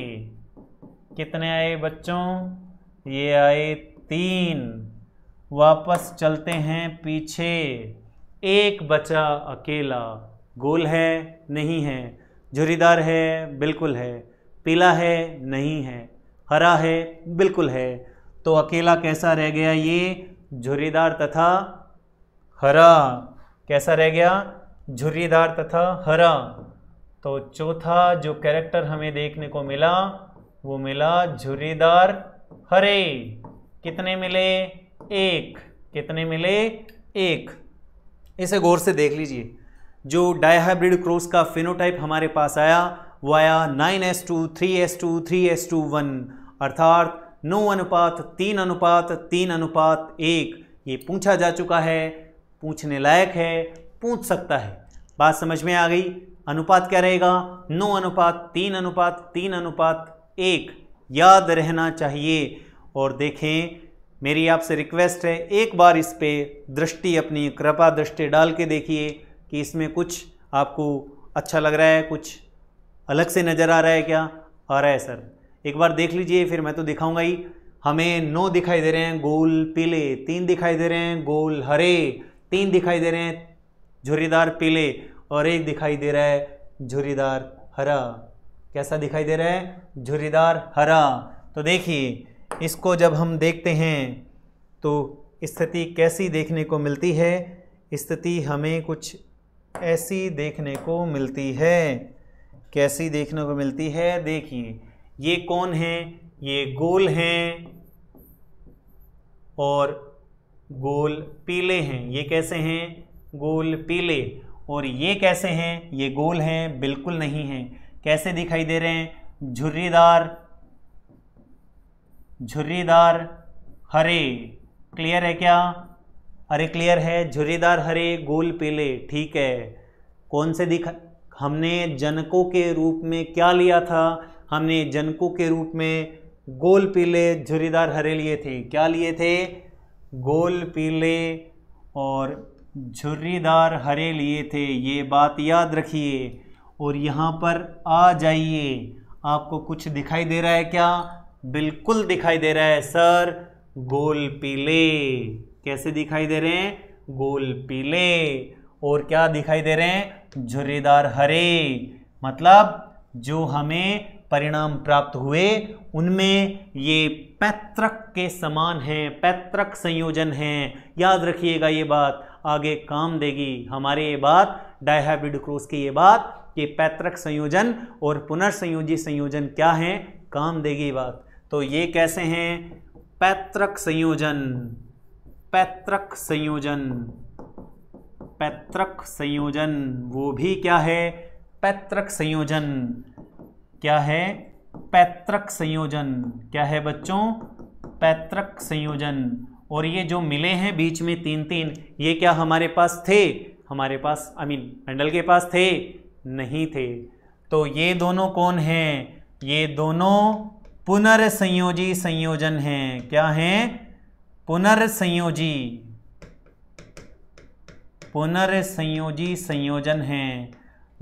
कितने आए बच्चों? ये आए 3। वापस चलते हैं पीछे, एक बचा अकेला। गोल है? नहीं है। झुर्रीदार है? बिल्कुल है। पीला है? नहीं है। हरा है? बिल्कुल है। तो अकेला कैसा रह गया? ये झुर्रीदार तथा हरा। कैसा रह गया? झुर्रीदार तथा हरा। तो चौथा जो कैरेक्टर हमें देखने को मिला वो मिला झुर्रीदार हरे। कितने मिले? 1। कितने मिले? 1। इसे गौर से देख लीजिए। जो डायहाइब्रिड क्रॉस का फिनोटाइप हमारे पास आया वो आया 9:2, 3:2, 3:1, अर्थात 9:3:3:1। ये पूछा जा चुका है, पूछने लायक है, पूछ सकता है। बात समझ में आ गई? अनुपात क्या रहेगा? 9:3:3:1 याद रहना चाहिए। और देखें, मेरी आपसे रिक्वेस्ट है, एक बार इस पे दृष्टि, अपनी कृपा दृष्टि डाल के देखिए कि इसमें कुछ आपको अच्छा लग रहा है, कुछ अलग से नज़र आ रहा है क्या? आ रहा है सर। एक बार देख लीजिए, फिर मैं तो दिखाऊंगा ही। हमें 9 दिखाई दे रहे हैं गोल पीले, 3 दिखाई दे रहे हैं गोल हरे, 3 दिखाई दे रहे हैं झुर्रीदार पीले और 1 दिखाई दे रहा है झुर्रीदार हरा। कैसा दिखाई दे रहा है? झुर्रीदार हरा। तो देखिए, इसको जब हम देखते हैं तो स्थिति कैसी देखने को मिलती है? स्थिति हमें कुछ ऐसी देखने को मिलती है। कैसी देखने को मिलती है? देखिए, ये कौन है? ये गोल हैं और गोल पीले हैं। ये कैसे हैं? गोल पीले। और ये कैसे हैं? ये गोल हैं? बिल्कुल नहीं हैं। कैसे दिखाई दे रहे हैं? झुर्रीदार हरे। क्लियर है क्या? अरे क्लियर है। झुर्रीदार हरे, गोल पीले। ठीक है। कौन से हमने जनकों के रूप में क्या लिया था? हमने जनकों के रूप में गोल पीले झुर्रीदार हरे लिए थे। क्या लिए थे? गोल पीले और झुर्रीदार हरे लिए थे। ये बात याद रखिए। और यहाँ पर आ जाइए। आपको कुछ दिखाई दे रहा है क्या? बिल्कुल दिखाई दे रहा है सर, गोल पीले। कैसे दिखाई दे रहे हैं? गोल पीले। और क्या दिखाई दे रहे हैं? झुर्रीदार हरे। मतलब जो हमें परिणाम प्राप्त हुए उनमें ये पैतृक के समान हैं, पैतृक संयोजन हैं। याद रखिएगा, ये बात आगे काम देगी हमारे। ये बात डायहाइब्रिड क्रॉस की, ये बात कि पैतृक संयोजन और पुनर्संयोजी संयोजन क्या है, काम देगी बात। तो ये कैसे हैं? पैतृक संयोजन। पैतृक संयोजन, पैतृक संयोजन, वो भी क्या है? पैतृक संयोजन। क्या है? पैतृक संयोजन। क्या है बच्चों? पैतृक संयोजन। और ये जो मिले हैं बीच में 3-3, ये क्या हमारे पास थे? हमारे पास मेंडल के पास थे? नहीं थे। तो ये दोनों कौन हैं? ये दोनों पुनर्संयोजी संयोजन हैं। क्या हैं? पुनर्संयोजी, पुनर्संयोजी संयोजन हैं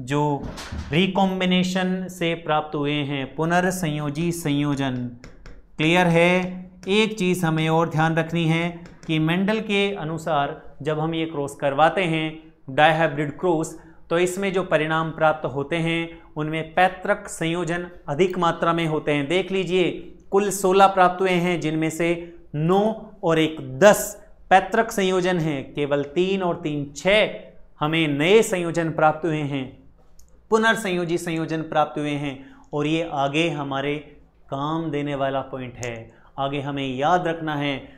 जो रिकॉम्बिनेशन से प्राप्त हुए हैं। पुनर्संयोजी संयोजन। क्लियर है? एक चीज़ हमें और ध्यान रखनी है कि मेंडल के अनुसार जब हम ये क्रॉस करवाते हैं, डायहाइब्रिड क्रॉस, तो इसमें जो परिणाम प्राप्त होते हैं उनमें पैतृक संयोजन अधिक मात्रा में होते हैं। देख लीजिए, कुल 16 प्राप्त हुए हैं, जिनमें से 9 और 1 10 पैतृक संयोजन हैं। केवल 3 और 3 6 हमें नए संयोजन प्राप्त हुए हैं, पुनर्संयोजी संयोजन प्राप्त हुए हैं। और ये आगे हमारे काम देने वाला पॉइंट है। आगे हमें याद रखना है।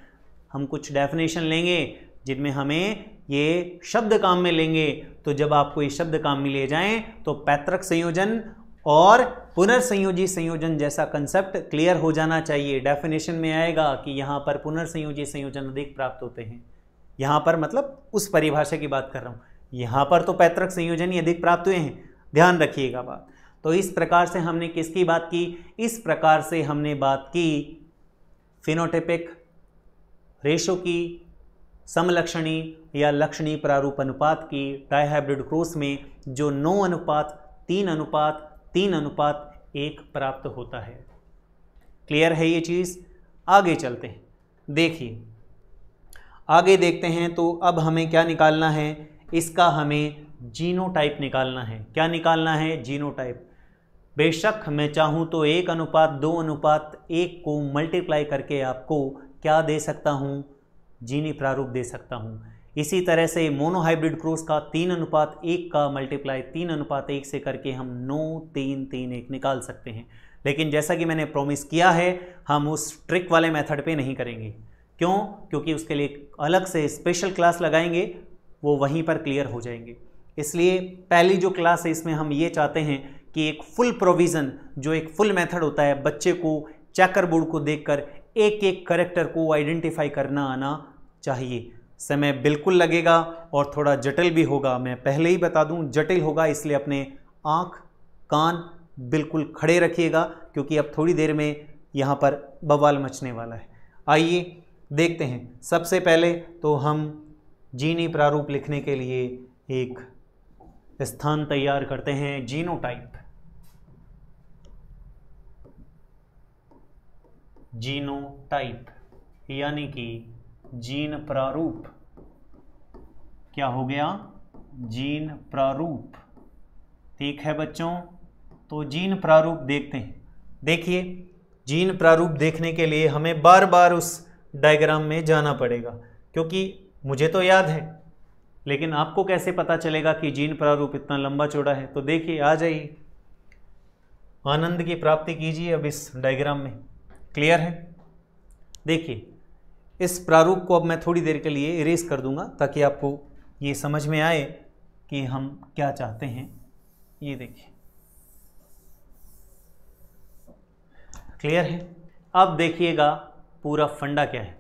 हम कुछ डेफिनेशन लेंगे जिनमें हमें ये शब्द काम में लेंगे। तो जब आपको ये शब्द काम में ले जाएं तो पैतृक संयोजन और पुनर्संयोजी संयोजन जैसा कंसेप्ट क्लियर हो जाना चाहिए। डेफिनेशन में आएगा कि यहाँ पर पुनर्संयोजी संयोजन अधिक प्राप्त होते हैं। यहाँ पर मतलब उस परिभाषा की बात कर रहा हूँ। यहाँ पर तो पैतृक संयोजन ही अधिक प्राप्त हुए हैं, ध्यान रखिएगा बात। तो इस प्रकार से हमने किसकी बात की? इस प्रकार से हमने बात की फिनोटाइपिक रेशो की, समलक्षणी या लक्षणी प्रारूप अनुपात की डायहाइब्रिड क्रॉस में, जो 9:3:3 3:1 प्राप्त होता है। क्लियर है ये चीज़? आगे चलते हैं, देखिए आगे देखते हैं। तो अब हमें क्या निकालना है, इसका हमें जीनोटाइप निकालना है। क्या निकालना है? जीनोटाइप। बेशक मैं चाहूँ तो 1:2:1 को मल्टीप्लाई करके आपको क्या दे सकता हूँ, जीनी प्रारूप दे सकता हूँ। इसी तरह से मोनोहाइब्रिड क्रॉस का 3:1 का मल्टीप्लाई 3:1 से करके हम 9:3:1 निकाल सकते हैं। लेकिन जैसा कि मैंने प्रॉमिस किया है, हम उस ट्रिक वाले मेथड पे नहीं करेंगे। क्यों? क्योंकि उसके लिए अलग से स्पेशल क्लास लगाएंगे, वो वहीं पर क्लियर हो जाएंगे। इसलिए पहली जो क्लास है इसमें हम ये चाहते हैं कि एक फुल प्रोविज़न, जो एक फुल मेथड होता है, बच्चे को चेकर बोर्ड को देखकर एक एक कैरेक्टर को आइडेंटिफाई करना आना चाहिए। समय बिल्कुल लगेगा और थोड़ा जटिल भी होगा। मैं पहले ही बता दूं, जटिल होगा, इसलिए अपने आँख कान बिल्कुल खड़े रखिएगा, क्योंकि अब थोड़ी देर में यहाँ पर बवाल मचने वाला है। आइए देखते हैं। सबसे पहले तो हम जीनी प्रारूप लिखने के लिए एक स्थान तैयार करते हैं। जीनोटाइप, जीनोटाइप यानी कि जीन प्रारूप। क्या हो गया? जीन प्रारूप। ठीक है बच्चों, तो जीन प्रारूप देखते हैं। देखिए, जीन प्रारूप देखने के लिए हमें बार बार उस डायग्राम में जाना पड़ेगा, क्योंकि मुझे तो याद है, लेकिन आपको कैसे पता चलेगा कि जीन प्रारूप इतना लंबा चौड़ा है? तो देखिए, आ जाइए, आनंद की प्राप्ति कीजिए अब इस डायग्राम में। क्लियर है? देखिए, इस प्रारूप को अब मैं थोड़ी देर के लिए इरेज कर दूंगा, ताकि आपको ये समझ में आए कि हम क्या चाहते हैं। ये देखिए, क्लियर है? अब देखिएगा पूरा फंडा क्या है।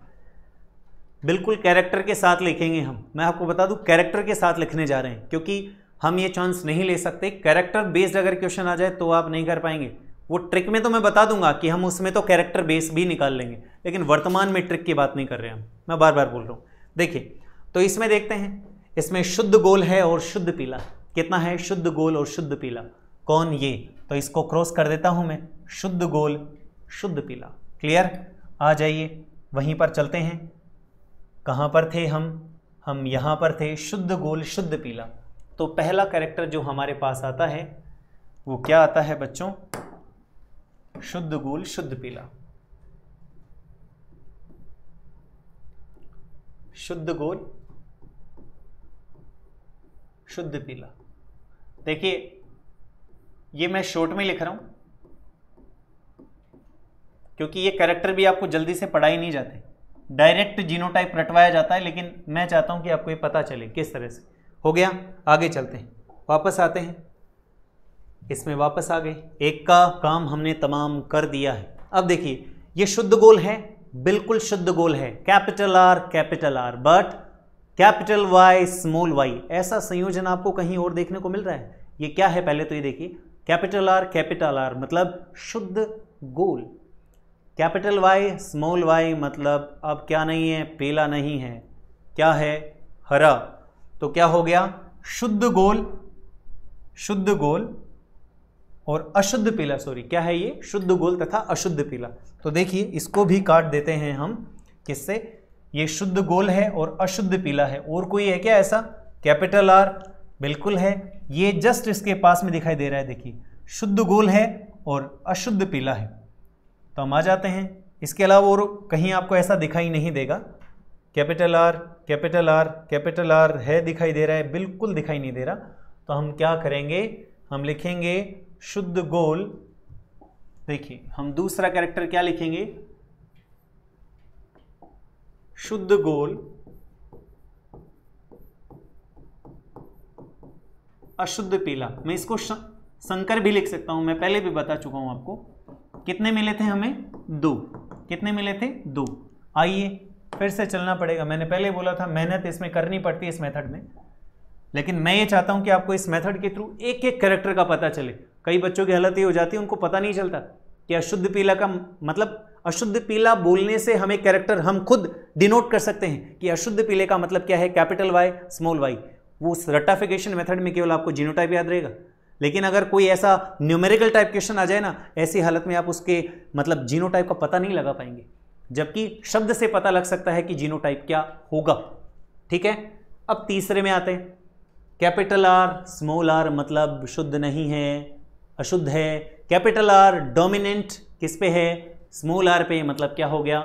बिल्कुल कैरेक्टर के साथ लिखेंगे हम। मैं आपको बता दूं, कैरेक्टर के साथ लिखने जा रहे हैं, क्योंकि हम ये चांस नहीं ले सकते। कैरेक्टर बेस्ड अगर क्वेश्चन आ जाए तो आप नहीं कर पाएंगे। वो ट्रिक में तो मैं बता दूंगा कि हम उसमें तो कैरेक्टर बेस भी निकाल लेंगे, लेकिन वर्तमान में ट्रिक की बात नहीं कर रहे हम। मैं बार बार बोल रहा हूँ। देखिए, तो इसमें देखते हैं, इसमें शुद्ध गोल है और शुद्ध पीला। कितना है? शुद्ध गोल और शुद्ध पीला। कौन? ये। तो इसको क्रॉस कर देता हूं मैं, शुद्ध गोल शुद्ध पीला। क्लियर? आ जाइए, वहीं पर चलते हैं। कहाँ पर थे हम यहाँ पर थे, शुद्ध गोल शुद्ध पीला। तो पहला कैरेक्टर जो हमारे पास आता है वो क्या आता है बच्चों? शुद्ध गोल शुद्ध पीला। शुद्ध गोल शुद्ध पीला। देखिए, ये मैं शॉर्ट में लिख रहा हूं, क्योंकि ये कैरेक्टर भी आपको जल्दी से पढ़ाई नहीं जाते, डायरेक्ट जीनोटाइप रटवाया जाता है, लेकिन मैं चाहता हूं कि आपको ये पता चले किस तरह से। हो गया? आगे चलते हैं, वापस आते हैं। इसमें वापस आ गए, एक का काम हमने तमाम कर दिया है। अब देखिए, ये शुद्ध गोल है, बिल्कुल शुद्ध गोल है, capital R, but capital Y small Y, ऐसा संयोजन आपको कहीं और देखने को मिल रहा है? ये क्या है? पहले तो ये देखिए, कैपिटल आर मतलब शुद्ध गोल, कैपिटल वाई स्मॉल वाई मतलब अब क्या नहीं है? पीला नहीं है, क्या है? हरा। तो क्या हो गया? शुद्ध गोल और अशुद्ध पीला। सॉरी, क्या है ये? शुद्ध गोल तथा अशुद्ध पीला। तो देखिए, इसको भी काट देते हैं हम। किससे? ये शुद्ध गोल है और अशुद्ध पीला है। और कोई है क्या ऐसा? कैपिटल आर बिल्कुल है, ये जस्ट इसके पास में दिखाई दे रहा है। देखिए, शुद्ध गोल है और अशुद्ध पीला है। तो हम आ जाते हैं। इसके अलावा और कहीं आपको ऐसा दिखाई नहीं देगा। कैपिटल आर है, दिखाई दे रहा है? बिल्कुल दिखाई नहीं दे रहा। तो हम क्या करेंगे? हम लिखेंगे शुद्ध गोल। देखिए, हम दूसरा कैरेक्टर क्या लिखेंगे? शुद्ध गोल अशुद्ध पीला। मैं इसको संकर भी लिख सकता हूं, मैं पहले भी बता चुका हूं आपको। कितने मिले थे हमें? 2। कितने मिले थे? 2। आइए फिर से चलना पड़ेगा। मैंने पहले बोला था मेहनत इसमें करनी पड़ती है इस मेथड में, लेकिन मैं ये चाहता हूं कि आपको इस मेथड के थ्रू एक एक कैरेक्टर का पता चले। कई बच्चों की हालत ये हो जाती है, उनको पता नहीं चलता कि अशुद्ध पीला का मतलब, अशुद्ध पीला बोलने से हमें कैरेक्टर हम खुद डिनोट कर सकते हैं कि अशुद्ध पीले का मतलब क्या है, कैपिटल वाई स्मॉल वाई। वो रटाफिकेशन मेथड में केवल आपको जीनोटाइप याद रहेगा, लेकिन अगर कोई ऐसा न्यूमेरिकल टाइप क्वेश्चन आ जाए ना, ऐसी हालत में आप उसके मतलब जीनोटाइप का पता नहीं लगा पाएंगे, जबकि शब्द से पता लग सकता है कि जीनोटाइप क्या होगा। ठीक है, अब तीसरे में आते हैं। कैपिटल आर स्मॉल आर मतलब शुद्ध नहीं है, अशुद्ध है। कैपिटल आर डोमिनेंट किस पे है? स्मॉल आर पे, मतलब क्या हो गया?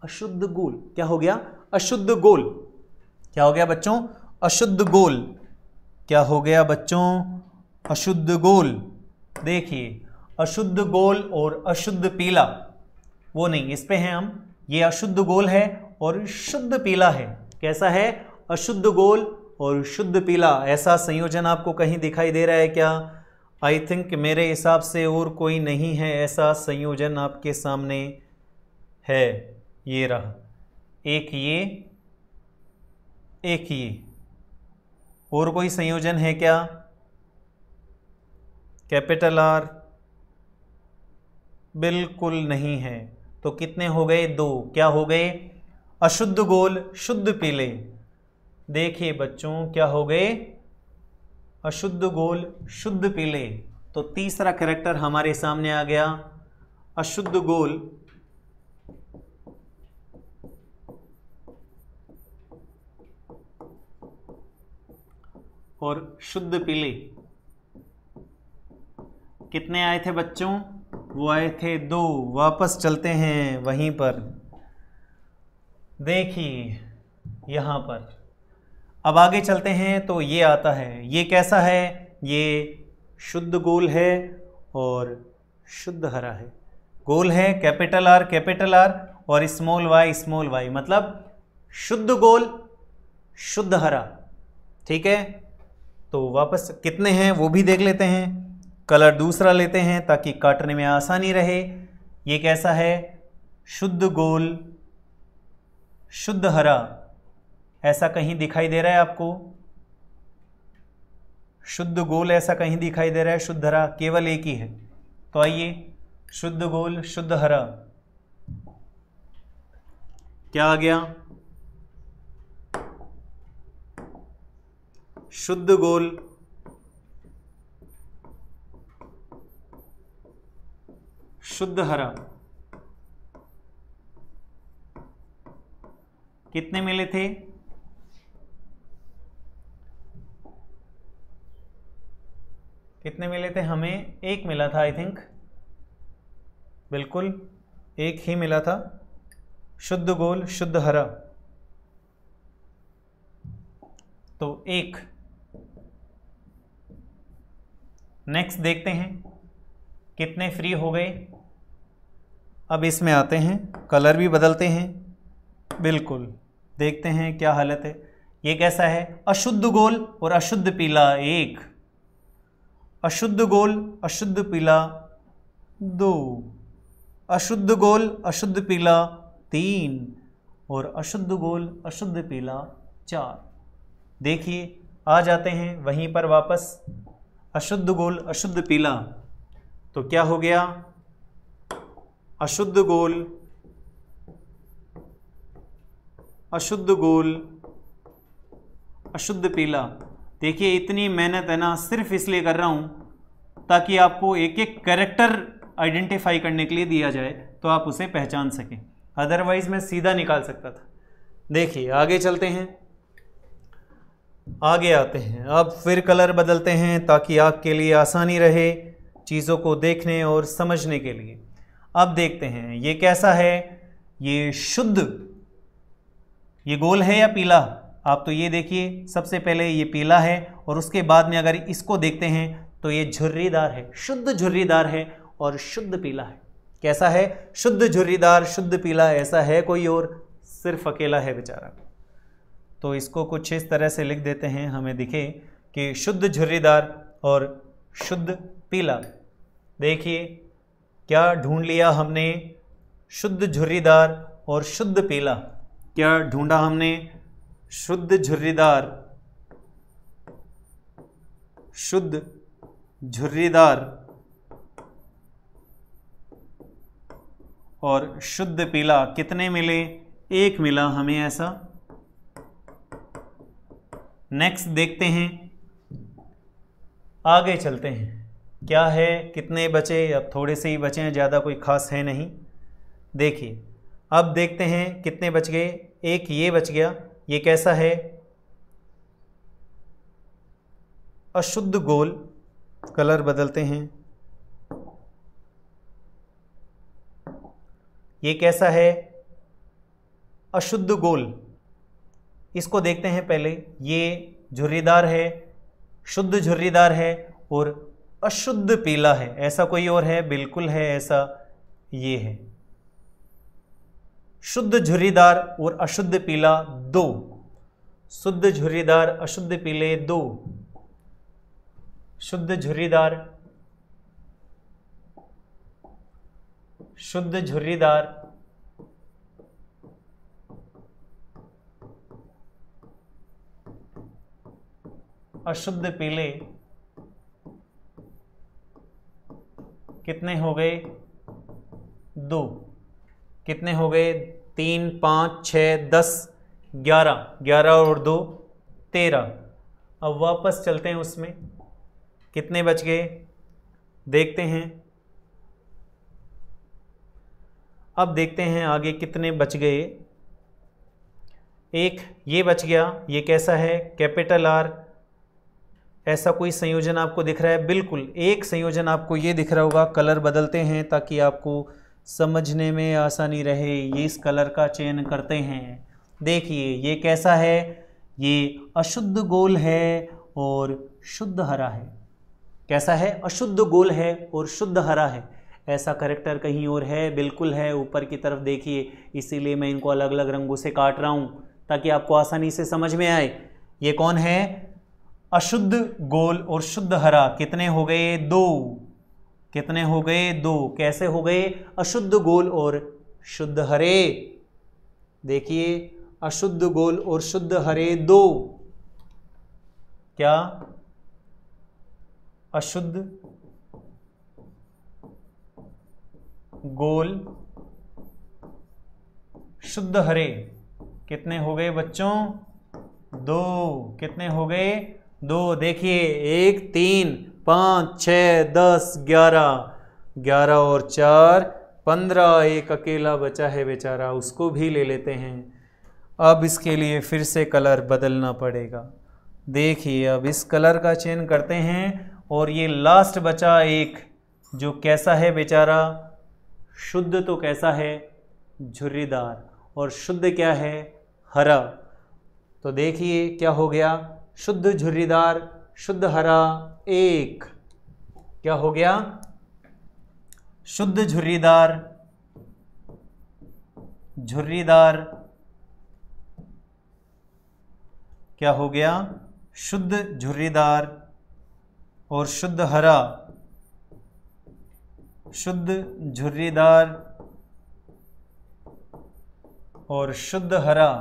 अशुद्ध गोल। क्या हो गया? अशुद्ध गोल। क्या हो गया बच्चों? अशुद्ध गोल। क्या हो गया बच्चों? अशुद्ध गोल। देखिए, अशुद्ध गोल और अशुद्ध पीला, वो नहीं, इस पे हैं हम। ये अशुद्ध गोल है और शुद्ध पीला है। कैसा है? अशुद्ध गोल और शुद्ध पीला। ऐसा संयोजन आपको कहीं दिखाई दे रहा है क्या? आई थिंक मेरे हिसाब से और कोई नहीं है ऐसा संयोजन आपके सामने है। ये रहा, एक ये, एक ये। और कोई संयोजन है क्या? कैपिटल आर बिल्कुल नहीं है। तो कितने हो गए? 2। क्या हो गए? अशुद्ध गोल शुद्ध पीले। देखिए बच्चों, क्या हो गए? अशुद्ध गोल शुद्ध पीले। तो तीसरा कैरेक्टर हमारे सामने आ गया, अशुद्ध गोल और शुद्ध पीले। कितने आए थे बच्चों? वो आए थे 2। वापस चलते हैं वहीं पर। देखिए यहां पर, अब आगे चलते हैं तो ये आता है। ये कैसा है? ये शुद्ध गोल है और शुद्ध हरा है। गोल है कैपिटल आर और स्मॉल वाई, मतलब शुद्ध गोल शुद्ध हरा। ठीक है, तो वापस कितने हैं वो भी देख लेते हैं। कलर दूसरा लेते हैं ताकि काटने में आसानी रहे। ये कैसा है? शुद्ध गोल शुद्ध हरा। ऐसा कहीं दिखाई दे रहा है आपको? शुद्ध गोल ऐसा कहीं दिखाई दे रहा है? शुद्ध हरा केवल एक ही है। तो आइए, शुद्ध गोल शुद्ध हरा क्या आ गया? शुद्ध गोल शुद्ध हरा। कितने मिले थे? कितने मिले थे हमें? एक मिला था आई थिंक, बिल्कुल एक ही मिला था। शुद्ध गोल शुद्ध हरा, तो 1। नेक्स्ट देखते हैं कितने फ्री हो गए। अब इसमें आते हैं, कलर भी बदलते हैं। बिल्कुल, देखते हैं क्या हालत है। ये कैसा है? अशुद्ध गोल और अशुद्ध पीला 1, अशुद्ध गोल अशुद्ध पीला 2, अशुद्ध गोल अशुद्ध पीला 3 और अशुद्ध गोल अशुद्ध पीला 4। देखिए, आ जाते हैं वहीं पर वापस। अशुद्ध गोल अशुद्ध पीला, तो क्या हो गया? अशुद्ध गोल अशुद्ध गोल अशुद्ध पीला। देखिए, इतनी मेहनत है ना, सिर्फ इसलिए कर रहा हूं ताकि आपको एक एक कैरेक्टर आइडेंटिफाई करने के लिए दिया जाए तो आप उसे पहचान सकें, अदरवाइज मैं सीधा निकाल सकता था। देखिए, आगे चलते हैं, आगे आते हैं। अब फिर कलर बदलते हैं ताकि आपके लिए आसानी रहे चीज़ों को देखने और समझने के लिए। अब देखते हैं ये कैसा है। ये शुद्ध, ये गोल है या पीला? आप तो ये देखिए, सबसे पहले ये पीला है और उसके बाद में अगर इसको देखते हैं तो ये झुर्रीदार है, शुद्ध झुर्रीदार है और शुद्ध पीला है। कैसा है? शुद्ध झुर्रीदार शुद्ध पीला। ऐसा है कोई और? सिर्फ अकेला है बेचारा। तो इसको कुछ इस तरह से लिख देते हैं, हमें दिखे कि शुद्ध झुर्रीदार और शुद्ध पीला। देखिए, क्या ढूंढ लिया हमने? शुद्ध झुर्रीदार और शुद्ध पीला। क्या ढूंढा हमने? शुद्ध झुर्रीदार शुद्ध झुर्रीदार और शुद्ध पीला। कितने मिले? 1 मिला हमें ऐसा। नेक्स्ट देखते हैं, आगे चलते हैं, क्या है, कितने बचे, अब थोड़े से ही बचे हैं, ज़्यादा कोई खास है नहीं। देखिए अब देखते हैं कितने बच गए। एक ये बच गया, ये कैसा है, अशुद्ध गोल। कलर बदलते हैं, ये कैसा है, अशुद्ध गोल। इसको देखते हैं पहले। ये झुर्रीदार है, शुद्ध झुर्रीदार है और अशुद्ध पीला है। ऐसा कोई और है? बिल्कुल है, ऐसा ये है। शुद्ध झुर्रीदार और अशुद्ध पीला 2, शुद्ध झुर्रीदार अशुद्ध पीले 2, शुद्ध झुर्रीदार शुद्ध झुर्रीदार अशुद्ध पीले कितने हो गए? 2। कितने हो गए? 3, 5, 6, 10, 11, 11 और 2 13। अब वापस चलते हैं उसमें, कितने बच गए देखते हैं। अब देखते हैं आगे कितने बच गए। एक ये बच गया, ये कैसा है, कैपिटल आर। ऐसा कोई संयोजन आपको दिख रहा है? बिल्कुल, एक संयोजन आपको ये दिख रहा होगा। कलर बदलते हैं ताकि आपको समझने में आसानी रहे। ये इस कलर का चयन करते हैं। देखिए ये कैसा है, ये अशुद्ध गोल है और शुद्ध हरा है। कैसा है? अशुद्ध गोल है और शुद्ध हरा है। ऐसा कैरेक्टर कहीं और है? बिल्कुल है, ऊपर की तरफ देखिए। इसीलिए मैं इनको अलग अलग रंगों से काट रहा हूँ ताकि आपको आसानी से समझ में आए। ये कौन है? अशुद्ध गोल और शुद्ध हरा। कितने हो गए? 2। कितने हो गए? 2। कैसे हो गए? अशुद्ध गोल और शुद्ध हरे। देखिए अशुद्ध गोल और शुद्ध हरे 2। क्या? अशुद्ध गोल शुद्ध हरे कितने हो गए बच्चों? 2। कितने हो गए? 2। देखिए 1, 3, 5, 6, 10, 11, 11 और 4, 15। एक अकेला बचा है बेचारा, उसको भी ले लेते हैं। अब इसके लिए फिर से कलर बदलना पड़ेगा। देखिए अब इस कलर का चयन करते हैं और ये लास्ट बचा एक, जो कैसा है बेचारा? शुद्ध तो कैसा है? झुर्रीदार। और शुद्ध क्या है? हरा। तो देखिए क्या हो गया? शुद्ध झुर्रीदार शुद्ध हरा 1। क्या हो गया? शुद्ध झुर्रीदार झुर्रीदार क्या हो गया? शुद्ध झुर्रीदार और शुद्ध हरा। शुद्ध झुर्रीदार और शुद्ध हरा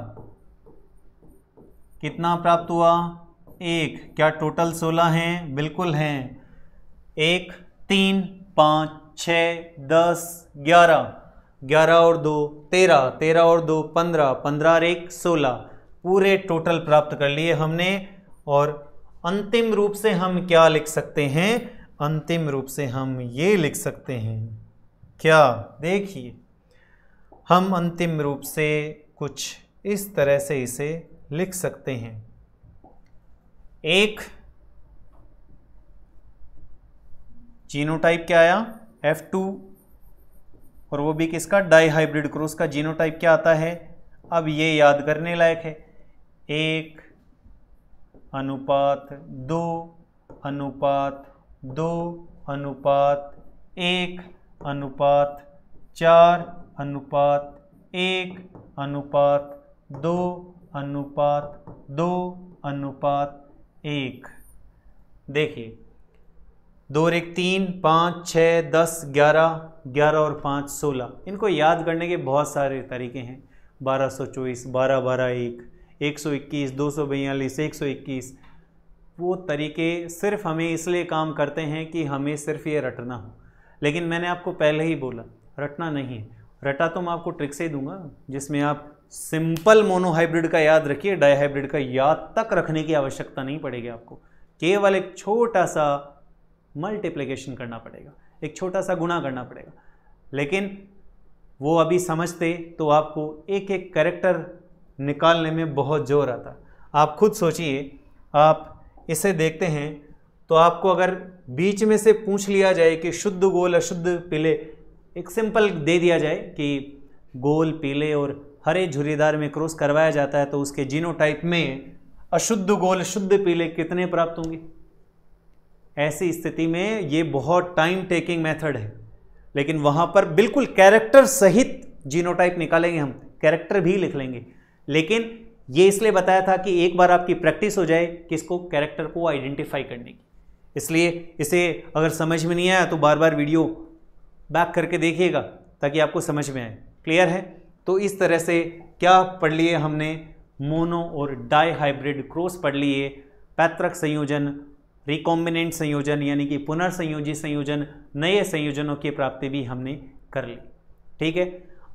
कितना प्राप्त हुआ? 1। क्या टोटल 16 हैं? बिल्कुल हैं। 1, 3, 5, 6, 10, 11, 11 और 2 13, 13 और 2 15, 15 और 1 16। पूरे टोटल प्राप्त कर लिए हमने। और अंतिम रूप से हम क्या लिख सकते हैं? अंतिम रूप से हम ये लिख सकते हैं। क्या? देखिए हम अंतिम रूप से कुछ इस तरह से इसे लिख सकते हैं। एक जीनोटाइप क्या आया? F2, और वो भी किसका? डाईहाइब्रिड क्रॉस का जीनोटाइप क्या आता है? अब ये याद करने लायक है। 1 अनुपात 2 अनुपात 2 अनुपात 1 अनुपात 4 अनुपात 1 अनुपात 2 अनुपात 2 अनुपात 1। देखिए 2 और 1 3, 5, 6, 10, 11, 11 और 5 16। इनको याद करने के बहुत सारे तरीके हैं। 1224, 12, 12, 1, 121, 242, 121। वो तरीके सिर्फ हमें इसलिए काम करते हैं कि हमें सिर्फ ये रटना हो। लेकिन मैंने आपको पहले ही बोला रटना नहीं है। रटा तो मैं आपको ट्रिक से ही दूंगा जिसमें आप सिंपल मोनोहाइब्रिड का याद रखिए, डाईहाइब्रिड का याद तक रखने की आवश्यकता नहीं पड़ेगी आपको। केवल एक छोटा सा मल्टीप्लिकेशन करना पड़ेगा, एक छोटा सा गुणा करना पड़ेगा। लेकिन वो अभी समझते तो आपको एक एक कैरेक्टर निकालने में बहुत जोर आता। आप खुद सोचिए, आप इसे देखते हैं तो आपको अगर बीच में से पूछ लिया जाए कि शुद्ध गोल अशुद्ध पीले, एक सिंपल दे दिया जाए कि गोल पीले और हरे झुर्रीदार में क्रॉस करवाया जाता है तो उसके जीनोटाइप में अशुद्ध गोल शुद्ध पीले कितने प्राप्त होंगे? ऐसी स्थिति में ये बहुत टाइम टेकिंग मेथड है, लेकिन वहाँ पर बिल्कुल कैरेक्टर सहित जीनोटाइप निकालेंगे, हम कैरेक्टर भी लिख लेंगे। लेकिन ये इसलिए बताया था कि एक बार आपकी प्रैक्टिस हो जाए किसको, कैरेक्टर को आइडेंटिफाई करने की। इसलिए इसे अगर समझ में नहीं आया तो बार बार वीडियो बैक करके देखिएगा ताकि आपको समझ में आए। क्लियर है? तो इस तरह से क्या पढ़ लिए हमने, मोनो और डाई हाइब्रिड क्रॉस पढ़ लिए, पैतृक संयोजन, रिकॉम्बिनेंट संयोजन यानी कि पुनर्संयोजी संयोजन, नए संयोजनों की प्राप्ति भी हमने कर ली। ठीक है,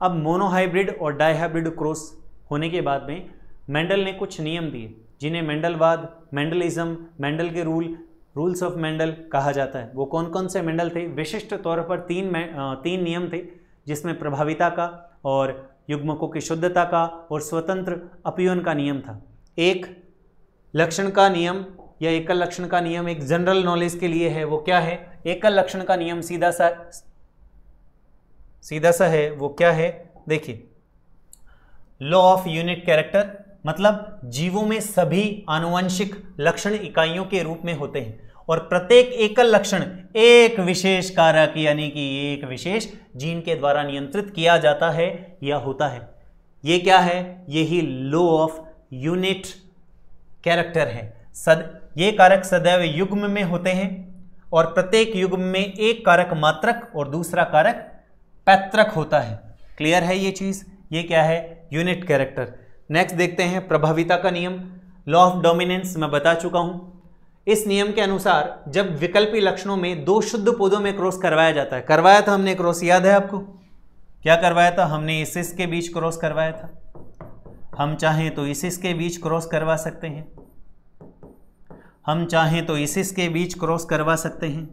अब मोनो हाइब्रिड और डाई हाइब्रिड क्रॉस होने के बाद में मेंडल ने कुछ नियम दिए जिन्हें मेंडलवाद, मेंडलिज्म, मेंडल के रूल्स ऑफ मेंडल कहा जाता है। वो कौन कौन से मेंडल थे? विशिष्ट तौर पर तीन नियम थे, जिसमें प्रभाविता का और युग्मकों की शुद्धता का और स्वतंत्र अपीयन का नियम था। एक लक्षण का नियम या एकल लक्षण का नियम एक जनरल नॉलेज के लिए है। वो क्या है? एकल लक्षण का नियम सीधा सा है। वो क्या है? देखिए, लॉ ऑफ यूनिट कैरेक्टर, मतलब जीवों में सभी आनुवंशिक लक्षण इकाइयों के रूप में होते हैं और प्रत्येक एकल लक्षण एक विशेष कारक यानी कि एक विशेष जीन के द्वारा नियंत्रित किया जाता है या होता है। ये क्या है? यही लॉ ऑफ यूनिट कैरेक्टर है। ये कारक सदैव युग्म में होते हैं और प्रत्येक युग्म में एक कारक मात्रक और दूसरा कारक पैतृक होता है। क्लियर है ये चीज? ये क्या है? Unit character. नेक्स्ट देखते हैं प्रभाविता का नियम, लॉ ऑफ डोमिनेंस। मैं बता चुका हूं, इस नियम के अनुसार जब विकल्पी लक्षणों में दो शुद्ध पौधों में क्रॉस करवाया जाता है, करवाया था हमने क्रॉस, याद है आपको? क्या करवाया था हमने? इस के बीच क्रॉस करवाया था। हम चाहें तो इस के बीच क्रॉस करवा सकते हैं, हम चाहें तो इस के बीच क्रॉस करवा सकते हैं,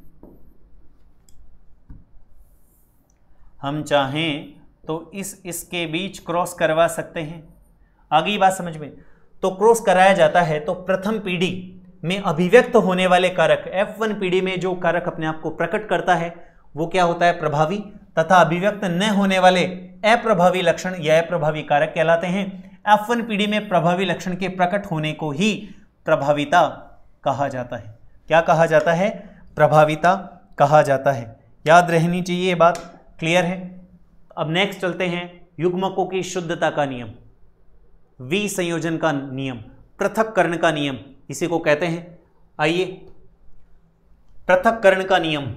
हम चाहें तो इसके बीच क्रॉस करवा सकते हैं। आगे बात समझ में? तो क्रॉस कराया जाता है तो प्रथम पीढ़ी में अभिव्यक्त होने वाले कारक, F1 पीढ़ी में जो कारक अपने आप को प्रकट करता है वो क्या होता है? प्रभावी। तथा अभिव्यक्त न होने वाले अप्रभावी लक्षण या अप्रभावी कारक कहलाते हैं। F1 पीढ़ी में प्रभावी लक्षण के प्रकट होने को ही प्रभाविता कहा जाता है। क्या कहा जाता है? प्रभाविता कहा जाता है। याद रहनी चाहिए ये बात। क्लियर है? अब नेक्स्ट चलते हैं युग्मकों की शुद्धता का नियम, विसंयोजन का नियम, पृथक्करण का नियम इसी को कहते हैं। आइए, पृथक्करण का नियम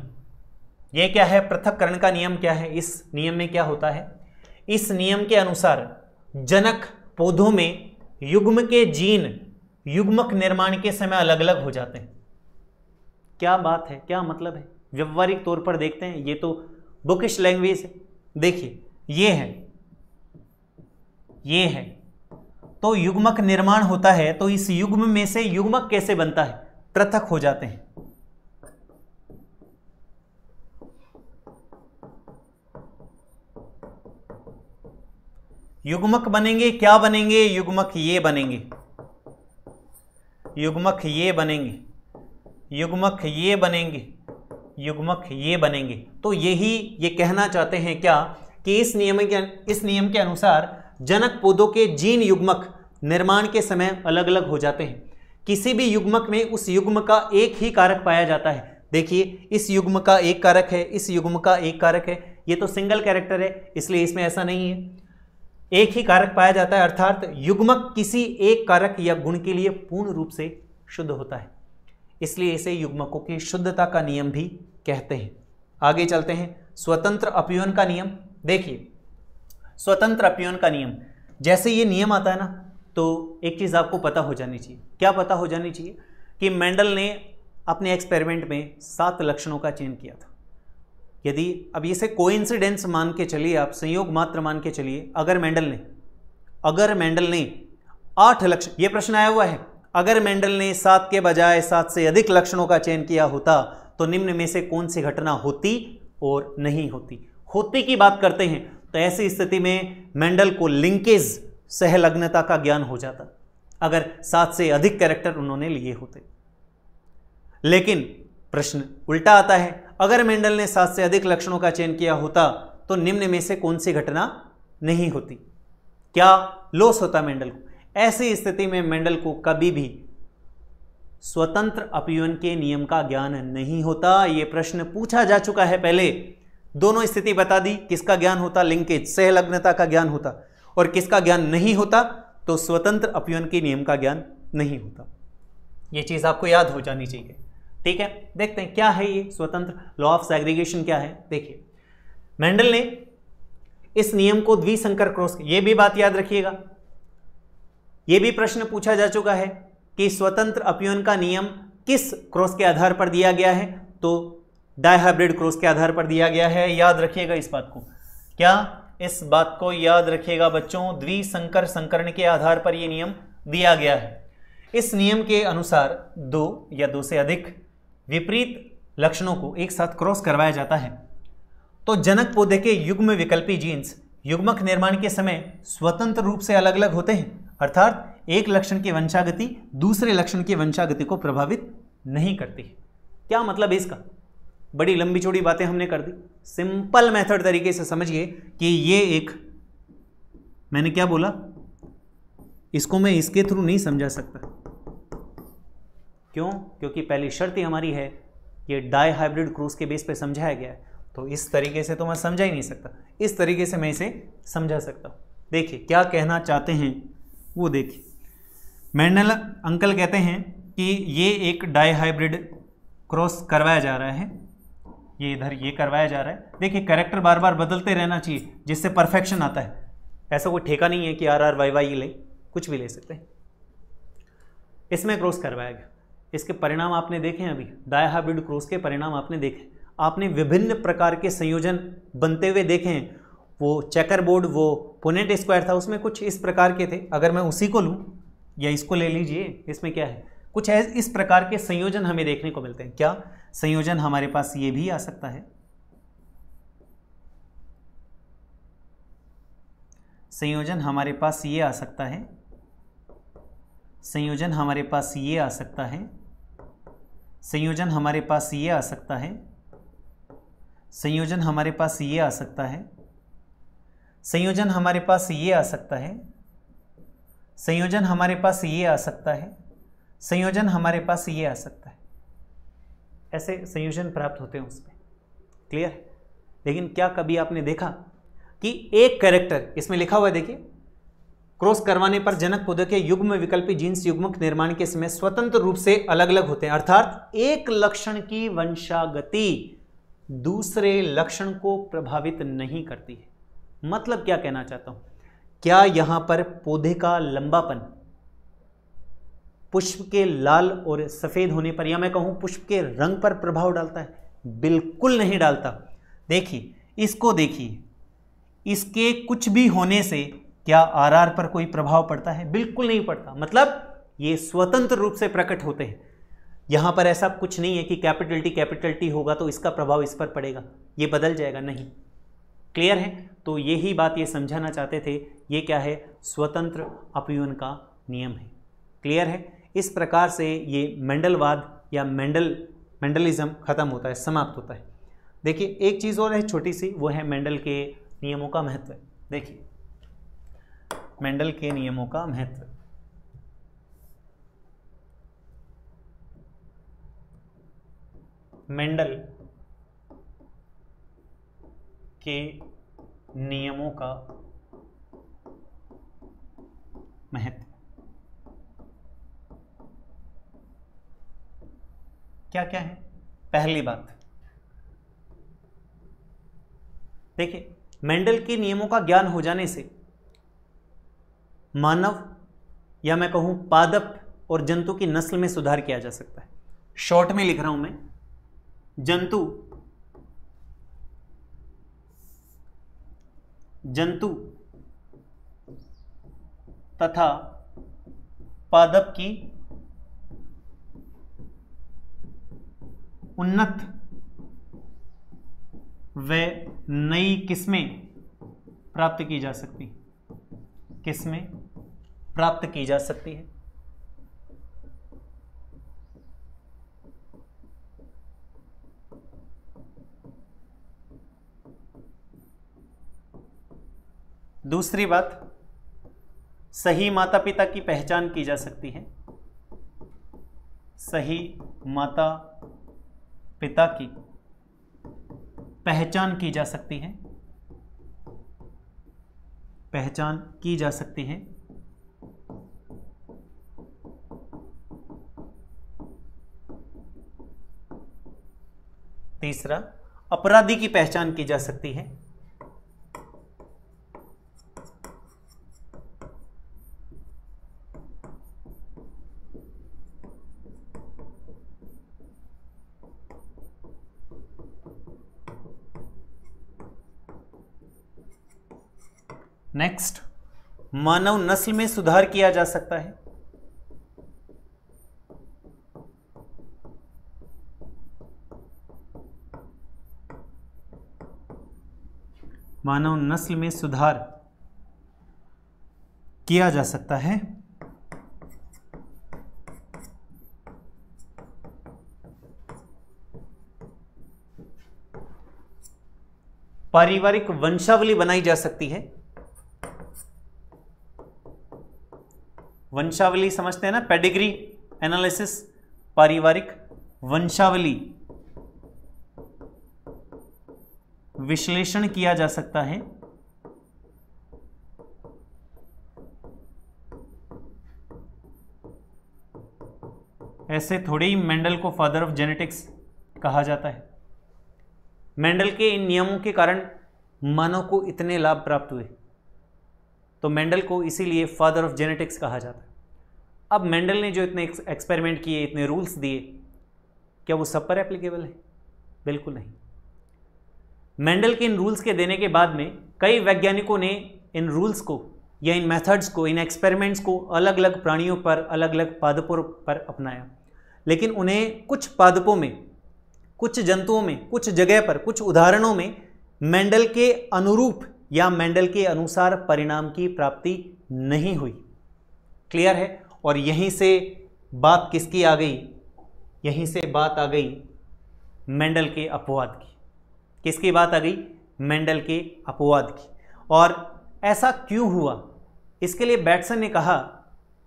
ये क्या है? पृथक्करण का नियम क्या है? इस नियम में क्या होता है? इस नियम के अनुसार जनक पौधों में युग्म के जीन युग्मक निर्माण के समय अलग अलग हो जाते हैं। क्या बात है, क्या मतलब है? व्यवहारिक तौर पर देखते हैं, ये तो बुकिश लैंग्वेज है। देखिए, ये है तो युग्मक निर्माण होता है, तो इस युग्म में से युग्मक कैसे बनता है? पृथक हो जाते हैं। युग्मक बनेंगे, क्या बनेंगे? युग्मक ये बनेंगे, युग्मक ये बनेंगे, युग्मक ये बनेंगे, युग्मक ये बनेंगे। तो यही ये कहना चाहते हैं क्या कि इस नियम के अनुसार जनक पौधों के जीन युग्मक निर्माण के समय अलग अलग हो जाते हैं। किसी भी युग्मक में उस युग्म का एक ही कारक पाया जाता है। देखिए, इस युग्म का एक कारक है, इस युग्म का एक कारक है। ये तो सिंगल कैरेक्टर है, इसलिए इसमें ऐसा नहीं है, एक ही कारक पाया जाता है, अर्थात युग्मक किसी एक कारक या गुण के लिए पूर्ण रूप से शुद्ध होता है, इसलिए इसे युग्मकों की शुद्धता का नियम भी कहते हैं। आगे चलते हैं, स्वतंत्र अपीयन का नियम। देखिए, स्वतंत्र अपीयन का नियम, जैसे ये नियम आता है ना, तो एक चीज़ आपको पता हो जानी चाहिए। क्या पता हो जानी चाहिए? कि मेंडल ने अपने एक्सपेरिमेंट में 7 लक्षणों का चयन किया था। यदि अब इसे कोइंसिडेंस मान के चलिए, आप संयोग मात्र मान के चलिए, अगर मेंडल ने 8 लक्षण, ये प्रश्न आया हुआ है, अगर मेंडल ने 7 के बजाय 7 से अधिक लक्षणों का चयन किया होता तो निम्न में से कौन सी घटना होती और नहीं होती। होती की बात करते हैं तो ऐसी स्थिति में मेंडल को लिंकेज सहलग्नता का ज्ञान हो जाता अगर 7 से अधिक कैरेक्टर उन्होंने लिए होते। लेकिन प्रश्न उल्टा आता है, अगर मेंडल ने 7 से अधिक लक्षणों का चयन किया होता तो निम्न में से कौन सी घटना नहीं होती, क्या लॉस होता मेंडल को। ऐसी स्थिति में मेंडल को कभी भी स्वतंत्र अपयूहन के नियम का ज्ञान नहीं होता। यह प्रश्न पूछा जा चुका है पहले, दोनों स्थिति बता दी, किसका ज्ञान होता, लिंकेज सहलग्नता का ज्ञान होता, और किसका ज्ञान नहीं होता तो स्वतंत्र अपयूहन के नियम का ज्ञान नहीं होता। यह चीज आपको याद हो जानी चाहिए। ठीक है, देखते हैं क्या है ये स्वतंत्र लॉ ऑफ सेग्रीगेशन क्या है। देखिए, मेंडल ने इस नियम को द्विसंकर क्रॉस, ये भी बात याद रखिएगा, यह भी प्रश्न पूछा जा चुका है कि स्वतंत्र अपयूहन का नियम किस क्रॉस के आधार पर दिया गया है, तो डायहाइब्रिड क्रॉस के आधार पर दिया गया है। याद रखिएगा इस बात को, क्या इस बात को याद रखिएगा बच्चों, द्विसंकर संकरण के आधार पर यह नियम दिया गया है। इस नियम के अनुसार 2 या 2 से अधिक विपरीत लक्षणों को एक साथ क्रॉस करवाया जाता है तो जनक पौधे के युग्म विकल्पी जीन्स युग्मक निर्माण के समय स्वतंत्र रूप से अलग अलग होते हैं, अर्थात एक लक्षण की वंशागति दूसरे लक्षण की वंशागति को प्रभावित नहीं करती। क्या मतलब है इसका, बड़ी लंबी चौड़ी बातें हमने कर दी, सिंपल मेथड तरीके से समझिए कि ये एक, मैंने क्या बोला, इसको मैं इसके थ्रू नहीं समझा सकता। क्यों? क्योंकि पहली शर्त ही हमारी है ये डायहाइब्रिड क्रॉस के बेस पे समझाया गया है, तो इस तरीके से तो मैं समझा ही नहीं सकता, इस तरीके से मैं इसे समझा सकता हूं। देखिए क्या कहना चाहते हैं वो देखिए, मेंडल अंकल कहते हैं कि ये एक डायहाइब्रिड क्रॉस करवाया जा रहा है, ये इधर ये करवाया जा रहा है। देखिए कैरेक्टर बार बार बदलते रहना चाहिए जिससे परफेक्शन आता है, ऐसा कोई ठेका नहीं है कि RRYY ले, कुछ भी ले सकते हैं। इसमें क्रॉस करवाया गया, इसके परिणाम आपने देखे हैं, अभी डायहाइब्रिड क्रॉस के परिणाम आपने देखे, आपने विभिन्न प्रकार के संयोजन बनते हुए देखे हैं। वो चेकर बोर्ड, वो पुनेट स्क्वायर था, उसमें कुछ इस प्रकार के थे, अगर मैं उसी को लूँ या इसको ले लीजिए, इसमें क्या है, कुछ इस प्रकार के संयोजन हमें देखने को मिलते हैं। क्या संयोजन हमारे पास ये भी आ सकता है, संयोजन हमारे पास ये आ सकता है, संयोजन हमारे पास ये आ सकता है, संयोजन हमारे पास ये आ सकता है, संयोजन हमारे पास ये आ सकता है, संयोजन हमारे पास ये आ सकता है, संयोजन हमारे पास ये आ सकता है, संयोजन हमारे पास ये आ सकता है। ऐसे संयोजन प्राप्त होते हैं उसमें, क्लियर। लेकिन क्या कभी आपने देखा कि एक कैरेक्टर इसमें लिखा हुआ है, देखिए, क्रॉस करवाने पर जनक पौधे के युग्म विकल्पी जीन्स युग्मक निर्माण के समय स्वतंत्र रूप से अलग अलग होते हैं, अर्थात एक लक्षण की वंशागति दूसरे लक्षण को प्रभावित नहीं करती है। मतलब क्या कहना चाहता हूं, क्या यहां पर पौधे का लंबापन पुष्प के लाल और सफेद होने पर, या मैं कहूं पुष्प के रंग पर प्रभाव डालता है? बिल्कुल नहीं डालता। देखिए इसको, देखिए इसके कुछ भी होने से क्या आरआर पर कोई प्रभाव पड़ता है? बिल्कुल नहीं पड़ता। मतलब ये स्वतंत्र रूप से प्रकट होते हैं। यहां पर ऐसा कुछ नहीं है कि कैपिटल टी होगा तो इसका प्रभाव इस पर पड़ेगा, ये बदल जाएगा, नहीं। क्लियर है? तो यही बात ये समझाना चाहते थे, ये क्या है, स्वतंत्र अपयूहन का नियम है। क्लियर है? इस प्रकार से ये मेंडलवाद या मेंडलिज्म खत्म होता है, समाप्त होता है। देखिए एक चीज़ और है छोटी सी, वो है मेंडल के नियमों का महत्व। देखिए मेंडल के नियमों का महत्व, मेंडल के नियमों का महत्व क्या क्या है? पहली बात, देखिए मेंडल के नियमों का ज्ञान हो जाने से मानव या मैं कहूं पादप और जंतु की नस्ल में सुधार किया जा सकता है। शॉर्ट में लिख रहा हूं मैं, जंतु तथा पादप की उन्नत व नई किस्में प्राप्त की जा सकती, किस्में प्राप्त की जा सकती है। दूसरी बात, सही माता पिता की पहचान की जा सकती है, सही माता पिता की पहचान की जा सकती है, पहचान की जा सकती है। तीसरा, अपराधी की पहचान की जा सकती है, नेक्स्ट, मानव नस्ल में सुधार किया जा सकता है, मानव नस्ल में सुधार किया जा सकता है। पारिवारिक वंशावली बनाई जा सकती है, वंशावली समझते हैं ना, पेडिग्री एनालिसिस, पारिवारिक वंशावली विश्लेषण किया जा सकता है। ऐसे थोड़े ही मेंडल को फादर ऑफ जेनेटिक्स कहा जाता है। मेंडल के इन नियमों के कारण मानव को इतने लाभ प्राप्त हुए, तो मेंडल को इसीलिए फादर ऑफ जेनेटिक्स कहा जाता है। अब मेंडल ने जो इतने एक्सपेरिमेंट किए, इतने रूल्स दिए, क्या वो सब पर एप्लीकेबल है? बिल्कुल नहीं। मेंडल के इन रूल्स के देने के बाद में कई वैज्ञानिकों ने इन रूल्स को या इन मेथड्स को, इन एक्सपेरिमेंट्स को अलग अलग प्राणियों पर, अलग अलग पादपों पर अपनाया, लेकिन उन्हें कुछ पादपों में, कुछ जंतुओं में, कुछ जगह पर, कुछ उदाहरणों में मेंडल के अनुरूप या मेंडल के अनुसार परिणाम की प्राप्ति नहीं हुई। क्लियर है? और यहीं से बात किसकी आ गई? यहीं से बात आ गई मेंडल के अपवाद की। किसकी बात आ गई? मेंडल के अपवाद की। और ऐसा क्यों हुआ? इसके लिए बैटसन ने कहा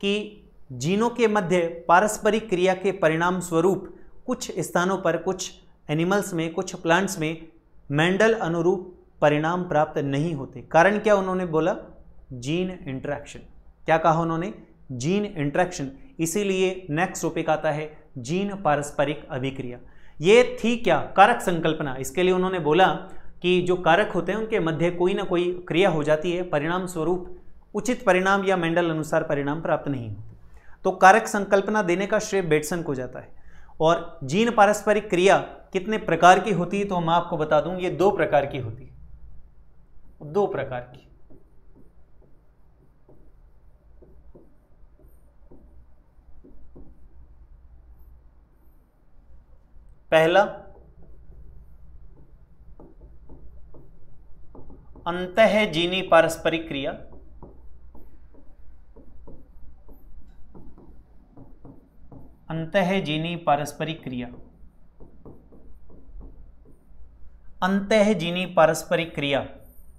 कि जीनों के मध्य पारस्परिक क्रिया के परिणाम स्वरूप कुछ स्थानों पर, कुछ एनिमल्स में, कुछ प्लांट्स में मेंडल अनुरूप परिणाम प्राप्त नहीं होते। कारण क्या उन्होंने बोला? Gene interaction. क्या कहा उन्होंने? Gene interaction. इसीलिए नेक्स्ट टॉपिक आता है जीन पारस्परिक अभिक्रिया। ये थी क्या? कारक संकल्पना। इसके लिए उन्होंने बोला कि जो कारक होते हैं उनके मध्य कोई ना कोई क्रिया हो जाती है, परिणाम स्वरूप उचित परिणाम या मेंडल अनुसार परिणाम प्राप्त नहीं होते। तो कारक संकल्पना देने का श्रेय बेटसन को जाता है। और जीन पारस्परिक क्रिया कितने प्रकार की होती है तो मैं आपको बता दूं, ये 2 प्रकार की होती है। 2 प्रकार की। पहला, अंतःजीनी पारस्परिक क्रिया। अंतःजीनी पारस्परिक क्रिया। अंतःजीनी पारस्परिक क्रिया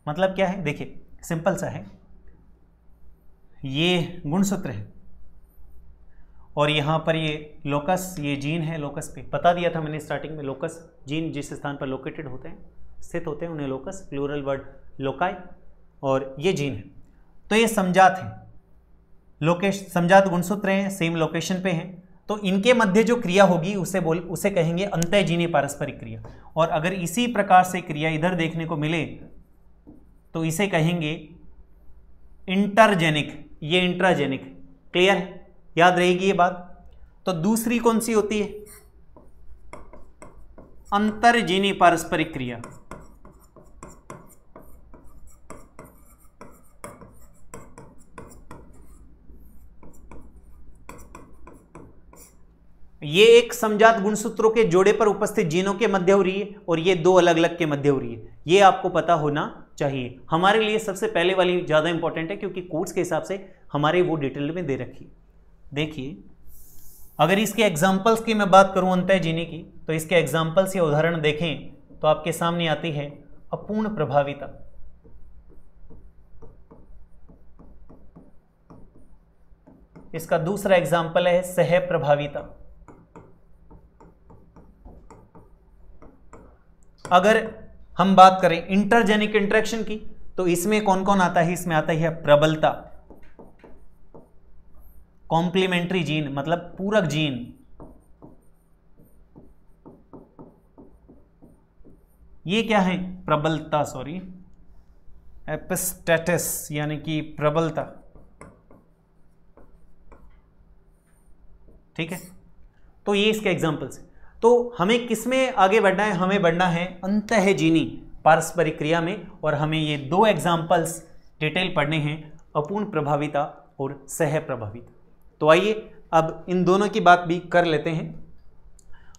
मतलब क्या है? देखिए, सिंपल सा है। ये गुणसूत्र है और यहाँ पर ये लोकस, ये जीन है। लोकस पे बता दिया था मैंने स्टार्टिंग में, लोकस जीन जिस स्थान पर लोकेटेड होते हैं, स्थित होते हैं, उन्हें लोकस, प्लूरल वर्ड लोकाई, और ये जीन है। तो ये समजात है, समजात गुणसूत्र हैं, सेम लोकेशन पे हैं। तो इनके मध्य जो क्रिया होगी उसे कहेंगे अंतःजीनी पारस्परिक क्रिया। और अगर इसी प्रकार से क्रिया इधर देखने को मिले तो इसे कहेंगे इंटरजेनिक, ये इंट्राजेनिक। क्लियर है? याद रहेगी ये बात। तो दूसरी कौन सी होती है? अंतरजीनी पारस्परिक क्रिया। ये एक समजात गुणसूत्रों के जोड़े पर उपस्थित जीनों के मध्य हो रही है और ये दो अलग अलग के मध्य हो रही है। ये आपको पता होना चाहिए। हमारे लिए सबसे पहले वाली ज़्यादा इंपॉर्टेंट है क्योंकि कोर्स के हिसाब से हमारे वो डिटेल में दे रखी है। देखिए, अगर इसके एग्जाम्पल्स की मैं बात करूं अंतःजीनी की, तो इसके एग्जाम्पल्स या उदाहरण देखें तो आपके सामने आती है अपूर्ण प्रभाविता। इसका दूसरा एग्जाम्पल है सह प्रभाविता। अगर हम बात करें इंटरजेनिक इंटरेक्शन की, तो इसमें कौन कौन आता है? इसमें आता है प्रबलता, कॉम्प्लीमेंट्री जीन मतलब पूरक जीन, ये क्या है? प्रबलता, सॉरी, एपिस्टेटिस यानी कि प्रबलता। ठीक है, तो ये इसके एग्जाम्पल्स। तो हमें किसमें आगे बढ़ना है? हमें बढ़ना है अंतःजीनी पारस्परिक क्रिया में, और हमें ये दो एग्जाम्पल्स डिटेल पढ़ने हैं, अपूर्ण प्रभाविता और सह प्रभाविता। तो आइए अब इन दोनों की बात भी कर लेते हैं।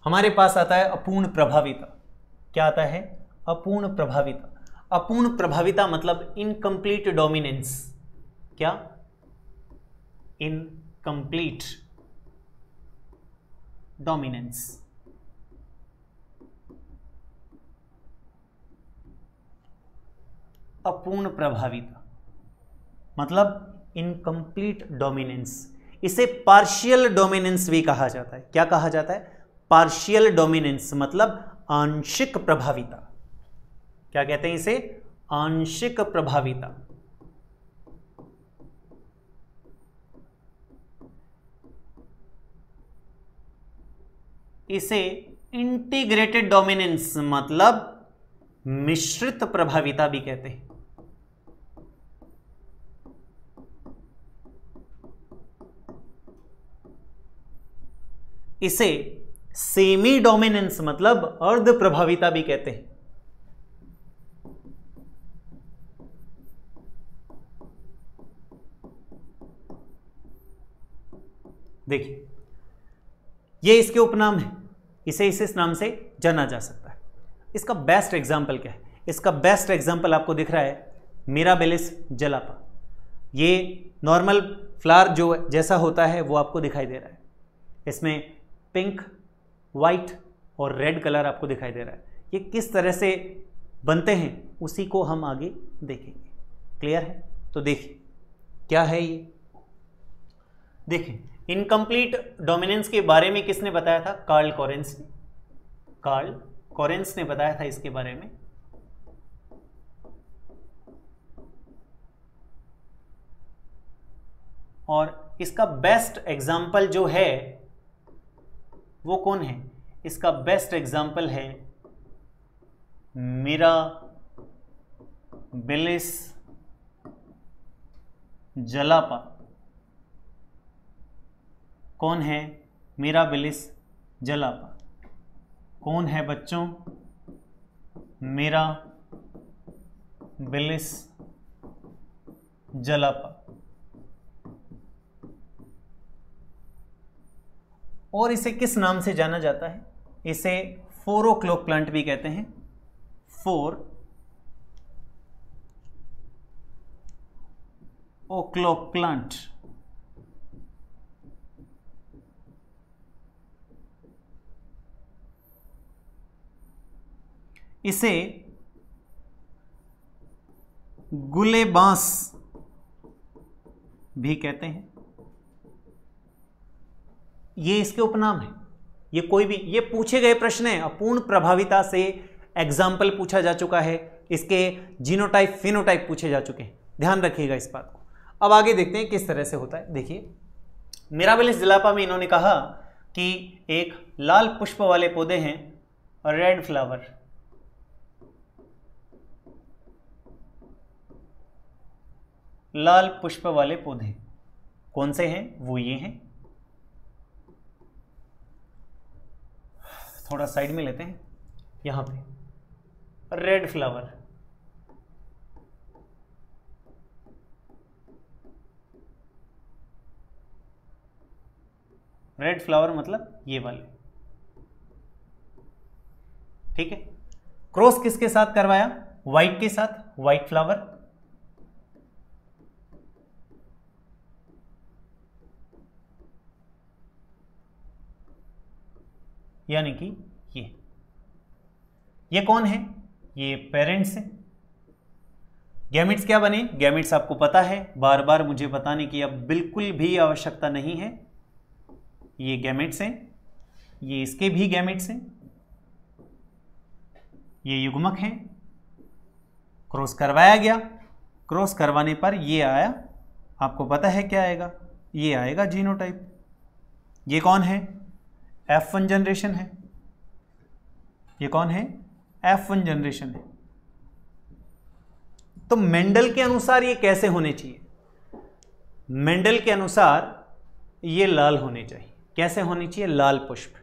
हमारे पास आता है अपूर्ण प्रभाविता। क्या आता है? अपूर्ण प्रभाविता। अपूर्ण प्रभाविता मतलब इनकम्प्लीट डोमिनेंस। क्या? Incomplete dominance. अपूर्ण प्रभाविता मतलब इनकम्प्लीट डोमिनेंस। इसे पार्शियल डोमिनेंस भी कहा जाता है। क्या कहा जाता है? पार्शियल डोमिनेंस मतलब आंशिक प्रभाविता। क्या कहते हैं इसे? आंशिक प्रभाविता। इसे इंटीग्रेटेड डोमिनेंस मतलब मिश्रित प्रभाविता भी कहते हैं। इसे सेमी डोमिनेंस मतलब अर्ध प्रभाविता भी कहते हैं। देखिए, ये इसके उपनाम है, इसे इस नाम से जाना जा सकता है। इसका बेस्ट एग्जाम्पल क्या है? इसका बेस्ट एग्जाम्पल आपको दिख रहा है मिराबिलिस जलापा। ये नॉर्मल फ्लावर जो जैसा होता है वो आपको दिखाई दे रहा है। इसमें पिंक, वाइट और रेड कलर आपको दिखाई दे रहा है। ये किस तरह से बनते हैं उसी को हम आगे देखेंगे। क्लियर है? तो देखिए क्या है ये। देखिए, इनकम्प्लीट डोमिनेंस के बारे में किसने बताया था? कार्ल कोरेंस ने। कार्ल कोरेंस ने बताया था इसके बारे में। और इसका बेस्ट एग्जाम्पल जो है वो कौन है? इसका बेस्ट एग्जाम्पल है मिराबिलिस जलापा। कौन है? मिराबिलिस जलापा। कौन है बच्चों? मिराबिलिस जलापा। और इसे किस नाम से जाना जाता है? इसे 4 o'clock प्लांट भी कहते हैं। 4 o'clock प्लांट। इसे गुलेबांस भी कहते हैं। ये इसके उपनाम है। ये कोई भी, ये पूछे गए प्रश्न है। अपूर्ण प्रभाविता से एग्जाम्पल पूछा जा चुका है, इसके जीनोटाइप फिनोटाइप पूछे जा चुके हैं। ध्यान रखिएगा इस बात को। अब आगे देखते हैं किस तरह से होता है। देखिए, मिराबिलिस जलापा में इन्होंने कहा कि एक लाल पुष्प वाले पौधे हैं, रेड फ्लावर। लाल पुष्प वाले पौधे कौन से हैं? वो ये हैं। थोड़ा साइड में लेते हैं, यहां पे रेड फ्लावर। रेड फ्लावर मतलब ये वाले, ठीक है। क्रॉस किसके साथ करवाया? व्हाइट के साथ, व्हाइट फ्लावर। यानी कि ये कौन है? ये पेरेंट्स हैं। गैमेट्स क्या बने? गैमेट्स आपको पता है, बार बार मुझे बताने की अब बिल्कुल भी आवश्यकता नहीं है। ये गैमेट्स हैं, ये इसके भी गैमेट्स हैं, ये युग्मक हैं। क्रॉस करवाया गया, क्रॉस करवाने पर ये आया, आपको पता है क्या आएगा? ये आएगा जीनोटाइप। ये कौन है? F1 जनरेशन है। ये कौन है? F1 जनरेशन है। तो मेंडल के अनुसार ये कैसे होने चाहिए? मेंडल के अनुसार ये लाल होने चाहिए। कैसे होने चाहिए? लाल पुष्प।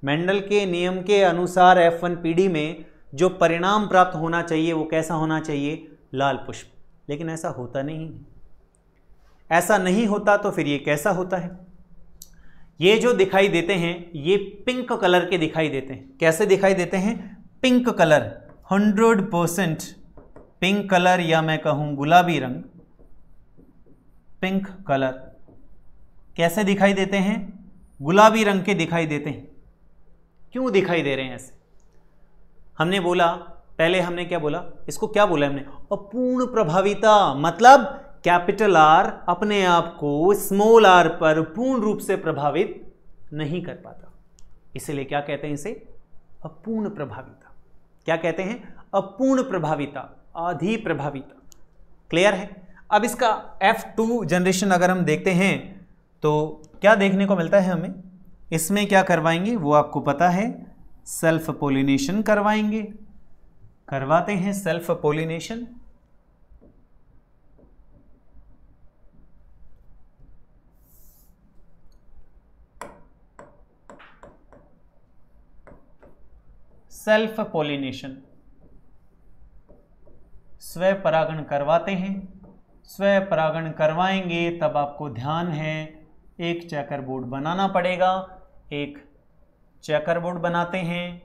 मेंडल के नियम के अनुसार F1 पीढ़ी में जो परिणाम प्राप्त होना चाहिए वो कैसा होना चाहिए? लाल पुष्प। लेकिन ऐसा होता नहीं है। ऐसा नहीं होता तो फिर ये कैसा होता है? ये जो दिखाई देते हैं ये पिंक कलर के दिखाई देते हैं। कैसे दिखाई देते हैं? पिंक कलर, 100% पिंक कलर, या मैं कहूं गुलाबी रंग, पिंक कलर। कैसे दिखाई देते हैं? गुलाबी रंग के दिखाई देते हैं। क्यों दिखाई दे रहे हैं ऐसे? हमने बोला, पहले हमने क्या बोला? इसको क्या बोला हमने? अपूर्ण प्रभाविता। मतलब कैपिटल आर अपने आप को स्मॉल आर पर पूर्ण रूप से प्रभावित नहीं कर पाता, इसलिए क्या कहते हैं इसे? अपूर्ण प्रभाविता। क्या कहते हैं? अपूर्ण प्रभाविता, आधी प्रभाविता। क्लियर है? अब इसका F2 जनरेशन अगर हम देखते हैं तो क्या देखने को मिलता है हमें? इसमें क्या करवाएंगे वो आपको पता है, सेल्फ पोलिनेशन करवाएंगे, करवाते हैं सेल्फ पोलिनेशन। सेल्फ पोलिनेशन, स्व परागण करवाते हैं। स्व परागण करवाएंगे तब आपको ध्यान है एक चेकर बोर्ड बनाना पड़ेगा। एक चेकर बोर्ड बनाते हैं।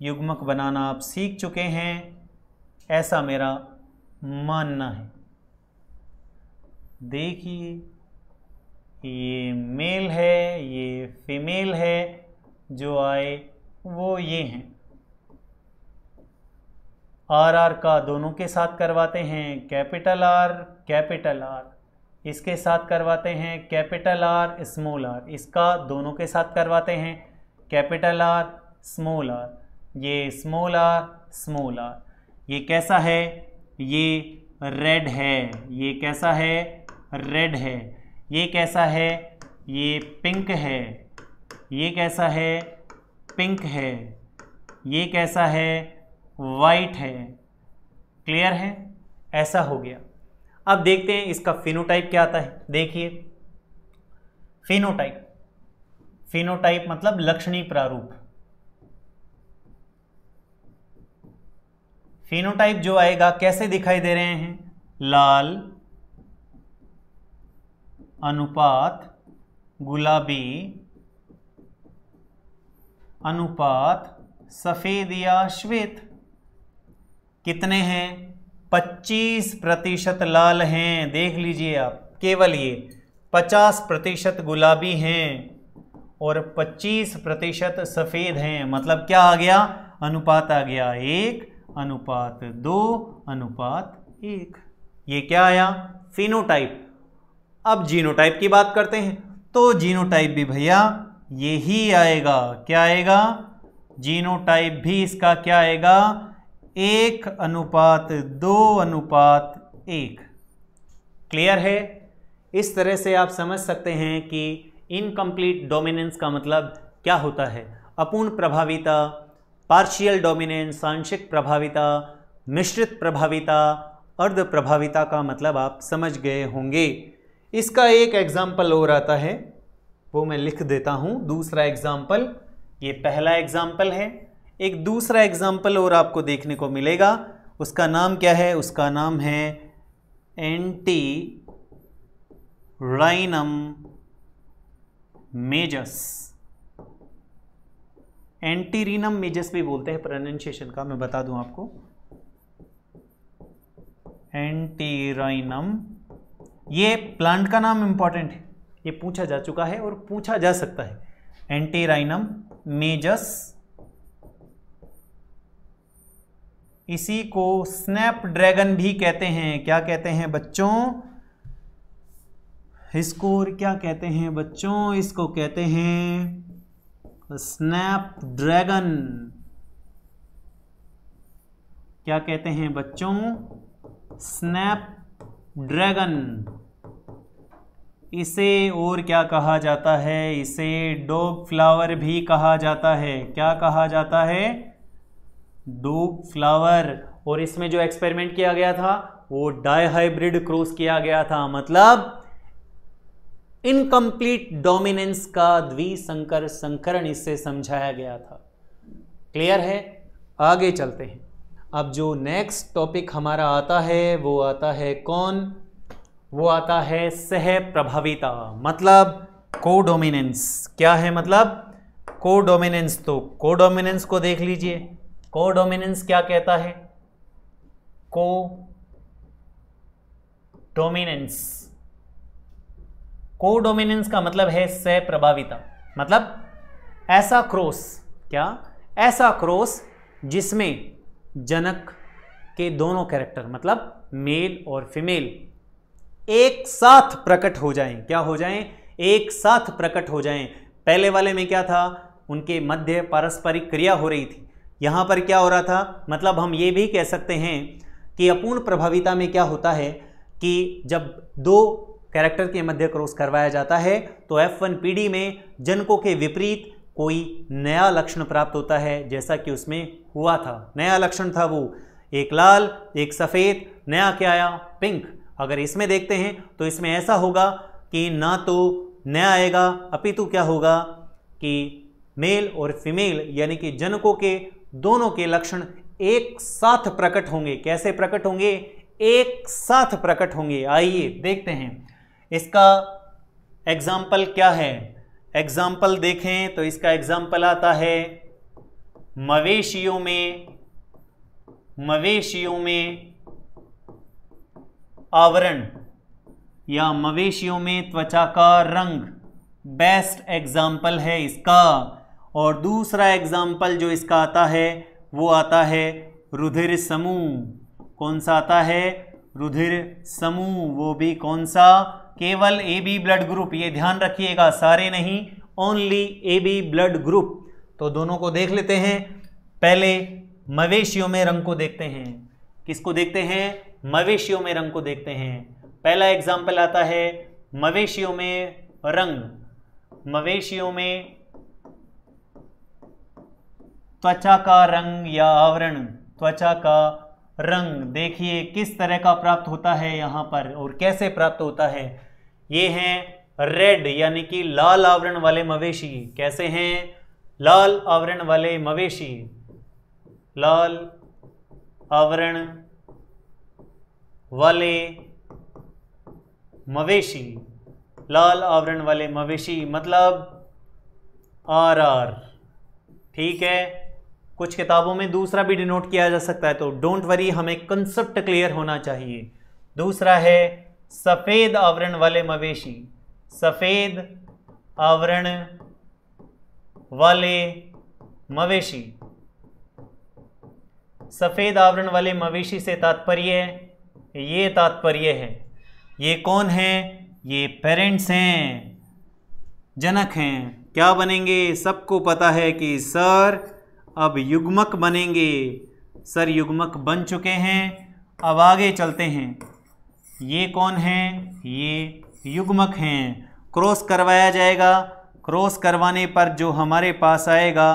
युग्मक बनाना आप सीख चुके हैं, ऐसा मेरा मानना है। देखिए ये मेल है, ये फीमेल है, जो आए वो ये हैं। आर का दोनों के साथ करवाते हैं कैपिटल आर, कैपिटल आर। इसके साथ करवाते हैं कैपिटल आर, स्मॉल आर। इसका दोनों के साथ करवाते हैं कैपिटल आर, स्मॉल आर। ये स्मॉल आर, स्मॉल आर। ये कैसा है? ये रेड है। ये कैसा है? रेड है। ये कैसा है? ये पिंक है। ये कैसा है? पिंक है। ये कैसा है? वाइट है। क्लियर है? ऐसा हो गया। अब देखते हैं इसका फिनोटाइप क्या आता है। देखिए फिनोटाइप, फिनोटाइप मतलब लक्षणी प्रारूप। फिनोटाइप जो आएगा कैसे दिखाई दे रहे हैं? लाल अनुपात गुलाबी अनुपात सफेद या श्वेत। कितने हैं? 25% लाल हैं। देख लीजिए आप, केवल ये 50% गुलाबी हैं और 25% सफेद हैं। मतलब क्या आ गया? अनुपात आ गया 1:2:1। ये क्या आया? फिनोटाइप। अब जीनोटाइप की बात करते हैं तो जीनोटाइप भी भैया यही आएगा। क्या आएगा? जीनोटाइप भी इसका क्या आएगा? 1:2:1। क्लियर है? इस तरह से आप समझ सकते हैं कि इनकम्प्लीट डोमिनेंस का मतलब क्या होता है। अपूर्ण प्रभाविता, पार्शियल डोमिनेंस, आंशिक प्रभाविता, मिश्रित प्रभाविता, अर्ध प्रभाविता का मतलब आप समझ गए होंगे। इसका एक एग्जाम्पल और आता है, वो मैं लिख देता हूं। दूसरा एग्जाम्पल, ये पहला एग्जाम्पल है। एक दूसरा एग्जाम्पल और आपको देखने को मिलेगा। उसका नाम क्या है? उसका नाम है एंटी राइनम मेजस, एंटीरिनम मेजस भी बोलते हैं, प्रोनाउंसिएशन का मैं बता दूं आपको, एंटीरिनम। ये प्लांट का नाम इंपॉर्टेंट है, ये पूछा जा चुका है और पूछा जा सकता है। एंटीरिनम मेजस, इसी को स्नैपड्रैगन भी कहते हैं। क्या कहते हैं बच्चों इसको? क्या कहते हैं बच्चों इसको? कहते हैं स्नैपड्रैगन। क्या कहते हैं बच्चों? स्नैपड्रैगन। इसे और क्या कहा जाता है? इसे डॉग फ्लावर भी कहा जाता है। क्या कहा जाता है? Dog flower. और इसमें जो एक्सपेरिमेंट किया गया था वो डायहाइब्रिड क्रॉस किया गया था, मतलब इनकम्प्लीट डोमिनेंस का द्विसंकर संकरण इससे समझाया गया था। क्लियर है? आगे चलते हैं। अब जो नेक्स्ट टॉपिक हमारा आता है वो आता है कौन? वो आता है सह प्रभाविता, मतलब कोडोमिनेंस। क्या है मतलब? कोडोमिनेंस। तो कोडोमिनेंस को देख लीजिए। कोडोमिनेंस क्या कहता है? कोडोमिनेंस, कोडोमिनेंस का मतलब है सह प्रभाविता, मतलब ऐसा क्रॉस। क्या? ऐसा क्रॉस जिसमें जनक के दोनों कैरेक्टर, मतलब मेल और फीमेल, एक साथ प्रकट हो जाएं। क्या हो जाएं? एक साथ प्रकट हो जाएं। पहले वाले में क्या था? उनके मध्य पारस्परिक क्रिया हो रही थी। यहां पर क्या हो रहा था? मतलब हम ये भी कह सकते हैं कि अपूर्ण प्रभाविता में क्या होता है कि जब दो कैरेक्टर के मध्य क्रॉस करवाया जाता है तो F1PD में जनकों के विपरीत कोई नया लक्षण प्राप्त होता है, जैसा कि उसमें हुआ था। नया लक्षण था वो, एक लाल एक सफ़ेद, नया क्या आया? पिंक। अगर इसमें देखते हैं तो इसमें ऐसा होगा कि ना तो नया आएगा, अपितु क्या होगा कि मेल और फीमेल यानी कि जनकों के दोनों के लक्षण एक साथ प्रकट होंगे। कैसे प्रकट होंगे? एक साथ प्रकट होंगे। आइए देखते हैं इसका एग्जाम्पल क्या है। एग्जाम्पल देखें तो इसका एग्जाम्पल आता है मवेशियों में आवरण या मवेशियों में त्वचा का रंग, बेस्ट एग्जाम्पल है इसका। और दूसरा एग्जाम्पल जो इसका आता है वो आता है रुधिर समूह। कौन सा आता है? रुधिर समूह। वो भी कौन सा? केवल AB ब्लड ग्रुप। ये ध्यान रखिएगा, सारे नहीं, ओनली AB ब्लड ग्रुप। तो दोनों को देख लेते हैं। पहले मवेशियों में रंग को देखते हैं। किसको देखते हैं? मवेशियों में रंग को देखते हैं। पहला एग्जाम्पल आता है मवेशियों में रंग। मवेशियों में त्वचा का रंग या आवरण, त्वचा का रंग देखिए किस तरह का प्राप्त होता है यहाँ पर और कैसे प्राप्त होता है। ये हैं रेड यानी कि लाल आवरण वाले मवेशी। कैसे हैं? लाल आवरण वाले मवेशी। लाल आवरण वाले मवेशी, लाल आवरण वाले मवेशी मतलब RR। ठीक है, कुछ किताबों में दूसरा भी डिनोट किया जा सकता है, तो डोंट वरी, हमें कंसेप्ट क्लियर होना चाहिए। दूसरा है सफेद आवरण वाले मवेशी। सफेद आवरण वाले मवेशी। सफेद आवरण वाले मवेशी से तात्पर्य, ये तात्पर्य है, ये कौन है? ये पेरेंट्स हैं, जनक हैं। क्या बनेंगे? सबको पता है कि सर अब युग्मक बनेंगे। सर युग्मक बन चुके हैं। अब आगे चलते हैं। ये कौन है? ये युग्मक हैं। क्रॉस करवाया जाएगा। क्रॉस करवाने पर जो हमारे पास आएगा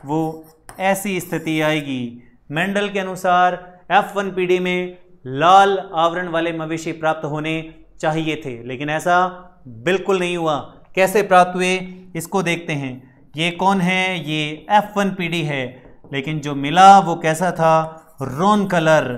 वो ऐसी स्थिति आएगी। मेंडल के अनुसार F1PD में लाल आवरण वाले मवेशी प्राप्त होने चाहिए थे, लेकिन ऐसा बिल्कुल नहीं हुआ। कैसे प्राप्त हुए इसको देखते हैं। ये कौन है? ये F1PD है, लेकिन जो मिला वो कैसा था? रोन कलर।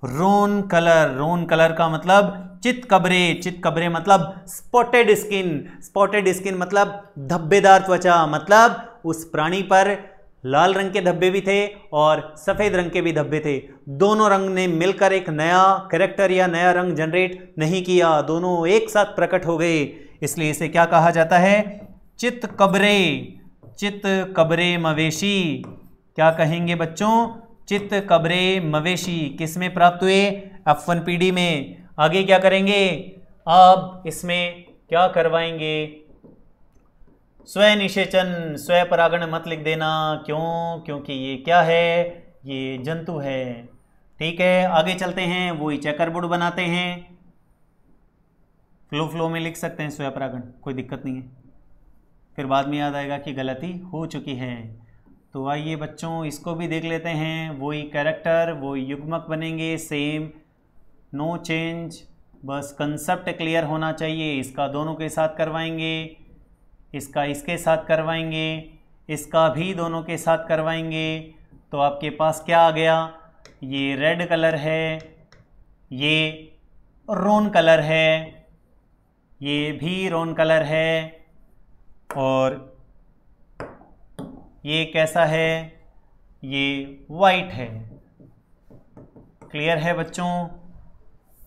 रोन कलर का मतलब चितकबरे मतलब स्पॉटेड स्किन मतलब धब्बेदार त्वचा, मतलब उस प्राणी पर लाल रंग के धब्बे भी थे और सफेद रंग के भी धब्बे थे। दोनों रंग ने मिलकर एक नया कैरेक्टर या नया रंग जनरेट नहीं किया, दोनों एक साथ प्रकट हो गए, इसलिए इसे क्या कहा जाता है? चितकबरे मवेशी। क्या कहेंगे बच्चों? चितकबरे मवेशी किस में प्राप्त हुए? F1PD में। आगे क्या करेंगे? अब इसमें क्या करवाएंगे? स्वनिषेचन, स्वपरागण मत लिख देना, क्यों? क्योंकि ये क्या है? ये जंतु है। ठीक है, आगे चलते हैं, वही चेकरबोर्ड बनाते हैं। फ्लो में लिख सकते हैं स्वपरागण, कोई दिक्कत नहीं है, फिर बाद में याद आएगा कि गलती हो चुकी है। तो आइए बच्चों इसको भी देख लेते हैं। वही कैरेक्टर, वही युग्मक बनेंगे, सेम, नो चेंज, बस कंसेप्ट क्लियर होना चाहिए। इसका दोनों के साथ करवाएंगे, इसका इसके साथ करवाएंगे, इसका भी दोनों के साथ करवाएंगे। तो आपके पास क्या आ गया? ये रेड कलर है, ये रोन कलर है, ये भी रोन कलर है, और ये कैसा है? ये वाइट है। क्लियर है बच्चों?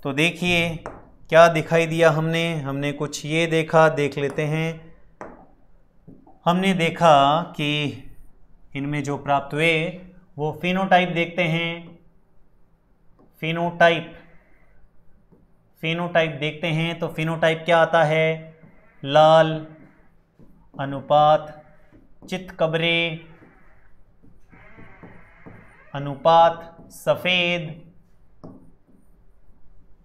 तो देखिए क्या दिखाई दिया हमने कुछ ये देखा, देख लेते हैं। हमने देखा कि इनमें जो प्राप्त हुए वो फिनोटाइप देखते हैं। फिनोटाइप देखते हैं तो फिनोटाइप क्या आता है? लाल अनुपात चितकबरे अनुपात सफ़ेद,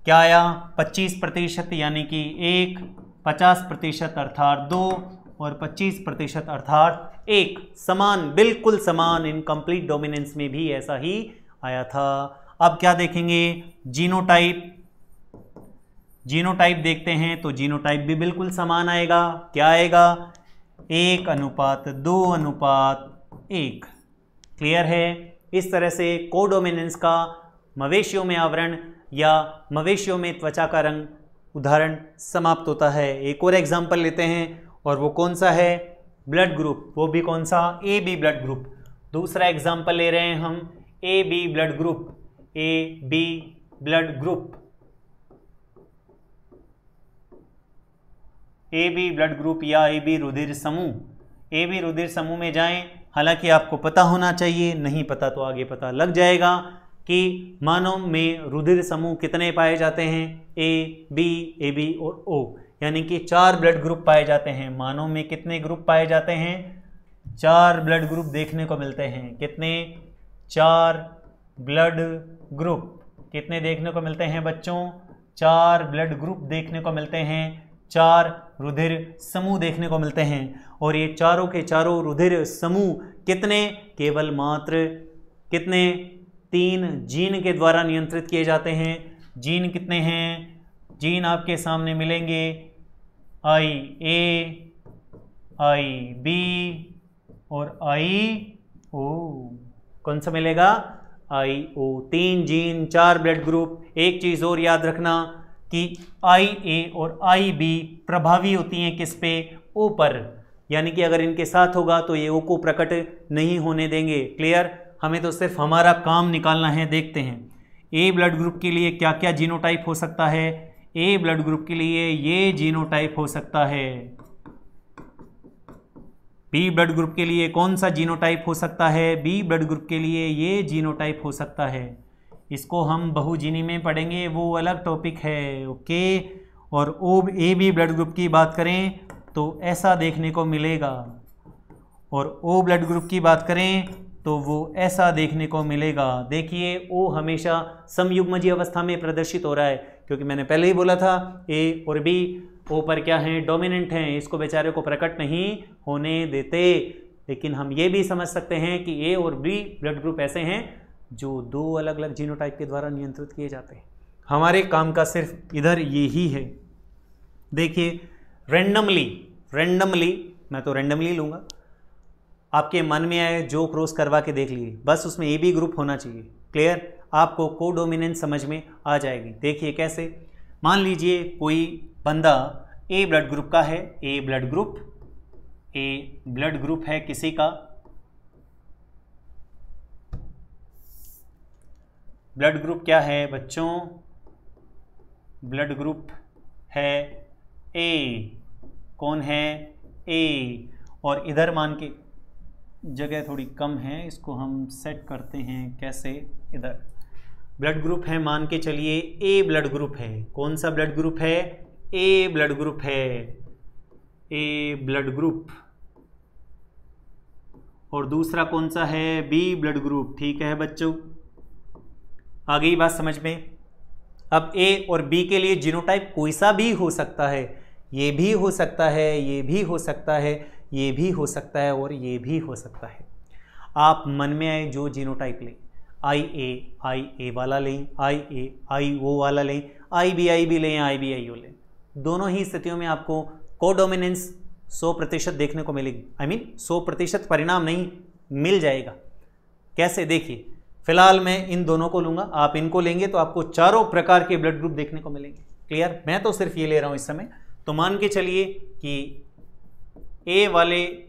क्या आया? 25% यानी कि 1, 50% अर्थात 2 और 25% अर्थात 1, समान, बिल्कुल समान। इनकम्प्लीट डोमिनेंस में भी ऐसा ही आया था। अब क्या देखेंगे? जीनोटाइप देखते हैं तो जीनोटाइप भी बिल्कुल समान आएगा। क्या आएगा? 1:2:1। क्लियर है? इस तरह से कोडोमिनेंस का मवेशियों में आवरण या मवेशियों में त्वचा का रंग उदाहरण समाप्त होता है। एक और एग्जाम्पल लेते हैं, और वो कौन सा है? Blood group. वो भी कौन सा? AB blood group. दूसरा एग्जाम्पल ले रहे हैं हम AB blood group. AB blood group, AB blood group या AB रुधिर समूह। AB रुधिर समूह में जाएं, हालांकि आपको पता होना चाहिए, नहीं पता तो आगे पता लग जाएगा कि मानव में रुधिर समूह कितने पाए जाते हैं? A, B, AB और O, यानी कि 4 ब्लड ग्रुप पाए जाते हैं। मानव में कितने ग्रुप पाए जाते हैं? 4 ब्लड ग्रुप देखने को मिलते हैं। कितने? 4 ब्लड ग्रुप कितने देखने को मिलते हैं बच्चों? 4 ब्लड ग्रुप देखने को मिलते हैं, 4 रुधिर समूह देखने को मिलते हैं। और ये चारों के चारों रुधिर समूह कितने? केवल मात्र कितने? 3 जीन के द्वारा नियंत्रित किए जाते हैं। जीन कितने हैं? जीन आपके सामने मिलेंगे IA, IB और IO। कौन सा मिलेगा? IO। 3 gene, 4 blood group. एक चीज़ और याद रखना कि IA और IB प्रभावी होती हैं किस पे? O पर, यानी कि अगर इनके साथ होगा तो ये O को प्रकट नहीं होने देंगे। क्लियर? हमें तो सिर्फ हमारा काम निकालना है। देखते हैं A ब्लड ग्रुप के लिए क्या क्या जीनोटाइप हो सकता है। A ब्लड ग्रुप के लिए ये जीनोटाइप हो सकता है। B ब्लड ग्रुप के लिए कौन सा जीनोटाइप हो सकता है? B ब्लड ग्रुप के लिए ये जीनोटाइप हो सकता है। इसको हम बहुजीनी में पढ़ेंगे, वो अलग टॉपिक है। ओके। और AB ब्लड ग्रुप की बात करें तो ऐसा देखने को मिलेगा, और O ब्लड ग्रुप की बात करें तो वो ऐसा देखने को मिलेगा। देखिए O हमेशा समयुग्मजीय अवस्था में प्रदर्शित हो रहा है, क्योंकि मैंने पहले ही बोला था A और B O पर क्या हैं? डोमिनेंट हैं, इसको बेचारे को प्रकट नहीं होने देते। लेकिन हम ये भी समझ सकते हैं कि A और B ब्लड ग्रुप ऐसे हैं जो 2 अलग अलग जीनोटाइप के द्वारा नियंत्रित किए जाते हैं। हमारे काम का सिर्फ इधर ये ही है। देखिए रेंडमली मैं तो रेंडमली लूँगा, आपके मन में आए जो क्रॉस करवा के देख लीजिए, बस उसमें AB ग्रुप होना चाहिए। क्लियर, आपको कोडोमिनेंस समझ में आ जाएगी। देखिए कैसे, मान लीजिए कोई बंदा ए ब्लड ग्रुप का है, ए ब्लड ग्रुप है किसी का, ब्लड ग्रुप क्या है बच्चों, ब्लड ग्रुप है ए, कौन है ए, और इधर मान के जगह थोड़ी कम है, इसको हम सेट करते हैं कैसे, इधर ब्लड ग्रुप है, मान के चलिए ए ब्लड ग्रुप है, कौन सा ब्लड ग्रुप है, ए ब्लड ग्रुप है, ए ब्लड ग्रुप, और दूसरा कौन सा है, बी ब्लड ग्रुप। ठीक है बच्चों, आ गई बात समझ में। अब ए और बी के लिए जीनोटाइप कोई सा भी हो सकता है, ये भी हो सकता है, ये भी हो सकता है, ये भी हो सकता है, और ये भी हो सकता है। आप मन में आए जो जीनोटाइप लें, आई ए वाला लें, आई ओ वाला लें, आई बी लें, आई ओ लें, दोनों ही स्थितियों में आपको कोडोमिनेंस 100% देखने को मिलेगी। आई मीन 100% परिणाम नहीं, मिल जाएगा। कैसे, देखिए फिलहाल मैं इन दोनों को लूंगा, आप इनको लेंगे तो आपको चारों प्रकार के ब्लड ग्रुप देखने को मिलेंगे। क्लियर, मैं तो सिर्फ ये ले रहा हूं इस समय। तो मान के चलिए कि ए वाले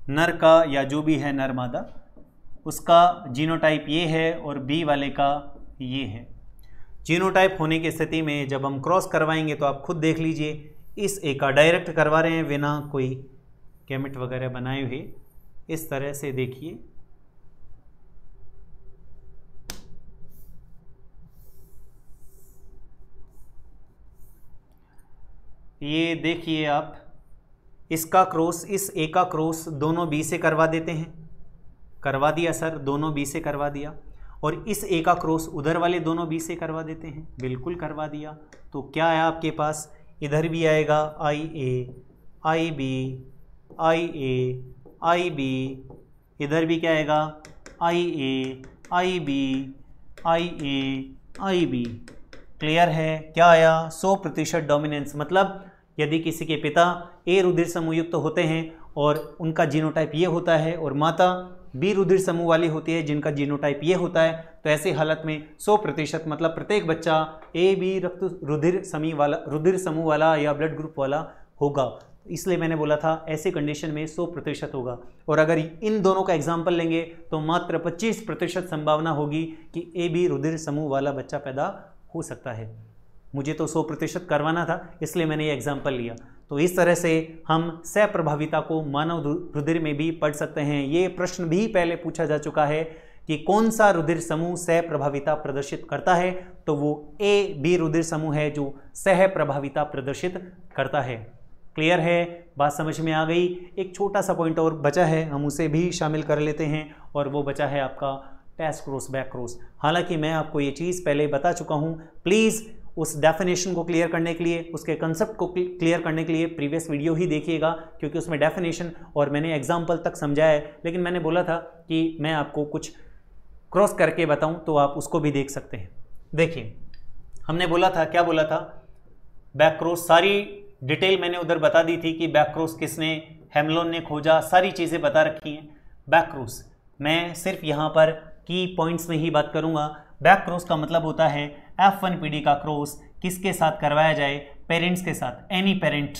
नर का या जो भी है नर मादा, उसका जीनोटाइप ये है और बी वाले का ये है। जीनोटाइप होने की स्थिति में जब हम क्रॉस करवाएंगे तो आप खुद देख लीजिए, इस ए का डायरेक्ट करवा रहे हैं बिना कोई गैमेट वगैरह बनाए हुए, इस तरह से देखिए, ये देखिए आप, इसका क्रॉस, इस ए का क्रॉस दोनों बी से करवा देते हैं, करवा दिया सर, दोनों बी से करवा दिया, और इस ए का क्रॉस उधर वाले दोनों बी से करवा देते हैं, बिल्कुल करवा दिया। तो क्या है आपके पास, इधर भी आएगा आई ए, आई बी, इधर भी क्या आएगा, आई ए, आई बी। क्लियर है, क्या आया, 100% डोमिनेंस। मतलब यदि किसी के पिता ए रुधिर समूह युक्त होते हैं और उनका जीनोटाइप ये होता है, और माता बी रुधिर समूह वाली होती है जिनका जीनोटाइप ये होता है, तो ऐसी हालत में 100% मतलब प्रत्येक बच्चा ए बी रुधिर समूह वाला या ब्लड ग्रुप वाला होगा। इसलिए मैंने बोला था ऐसे कंडीशन में 100% होगा। और अगर इन दोनों का एग्जाम्पल लेंगे तो मात्र 25% संभावना होगी कि ए बी रुधिर समूह वाला बच्चा पैदा हो सकता है। मुझे तो 100% करवाना था, इसलिए मैंने ये एग्जाम्पल लिया। तो इस तरह से हम सहप्रभाविता को मानव रुधिर में भी पढ़ सकते हैं। ये प्रश्न भी पहले पूछा जा चुका है कि कौन सा रुधिर समूह सहप्रभाविता प्रदर्शित करता है, तो वो ए बी रुधिर समूह है जो सहप्रभाविता प्रदर्शित करता है। क्लियर है, बात समझ में आ गई। एक छोटा सा पॉइंट और बचा है, हम उसे भी शामिल कर लेते हैं, और वो बचा है आपका टेस्ट क्रॉस बैक क्रॉस। हालांकि मैं आपको ये चीज़ पहले बता चुका हूँ, प्लीज़ उस डेफिनेशन को क्लियर करने के लिए, उसके कंसेप्ट को क्लियर करने के लिए प्रीवियस वीडियो ही देखिएगा, क्योंकि उसमें डेफिनेशन और मैंने एग्जाम्पल तक समझाया है। लेकिन मैंने बोला था कि मैं आपको कुछ क्रॉस करके बताऊं, तो आप उसको भी देख सकते हैं। देखिए, हमने बोला था, क्या बोला था, बैक क्रॉस, सारी डिटेल मैंने उधर बता दी थी कि बैक क्रॉस किसने, हेमलोन ने खोजा, सारी चीज़ें बता रखी हैं। बैक क्रॉस मैं सिर्फ यहाँ पर की पॉइंट्स में ही बात करूँगा। बैक क्रॉस का मतलब होता है F1PD का क्रॉस किसके साथ करवाया जाए, पेरेंट्स के साथ, एनी पेरेंट।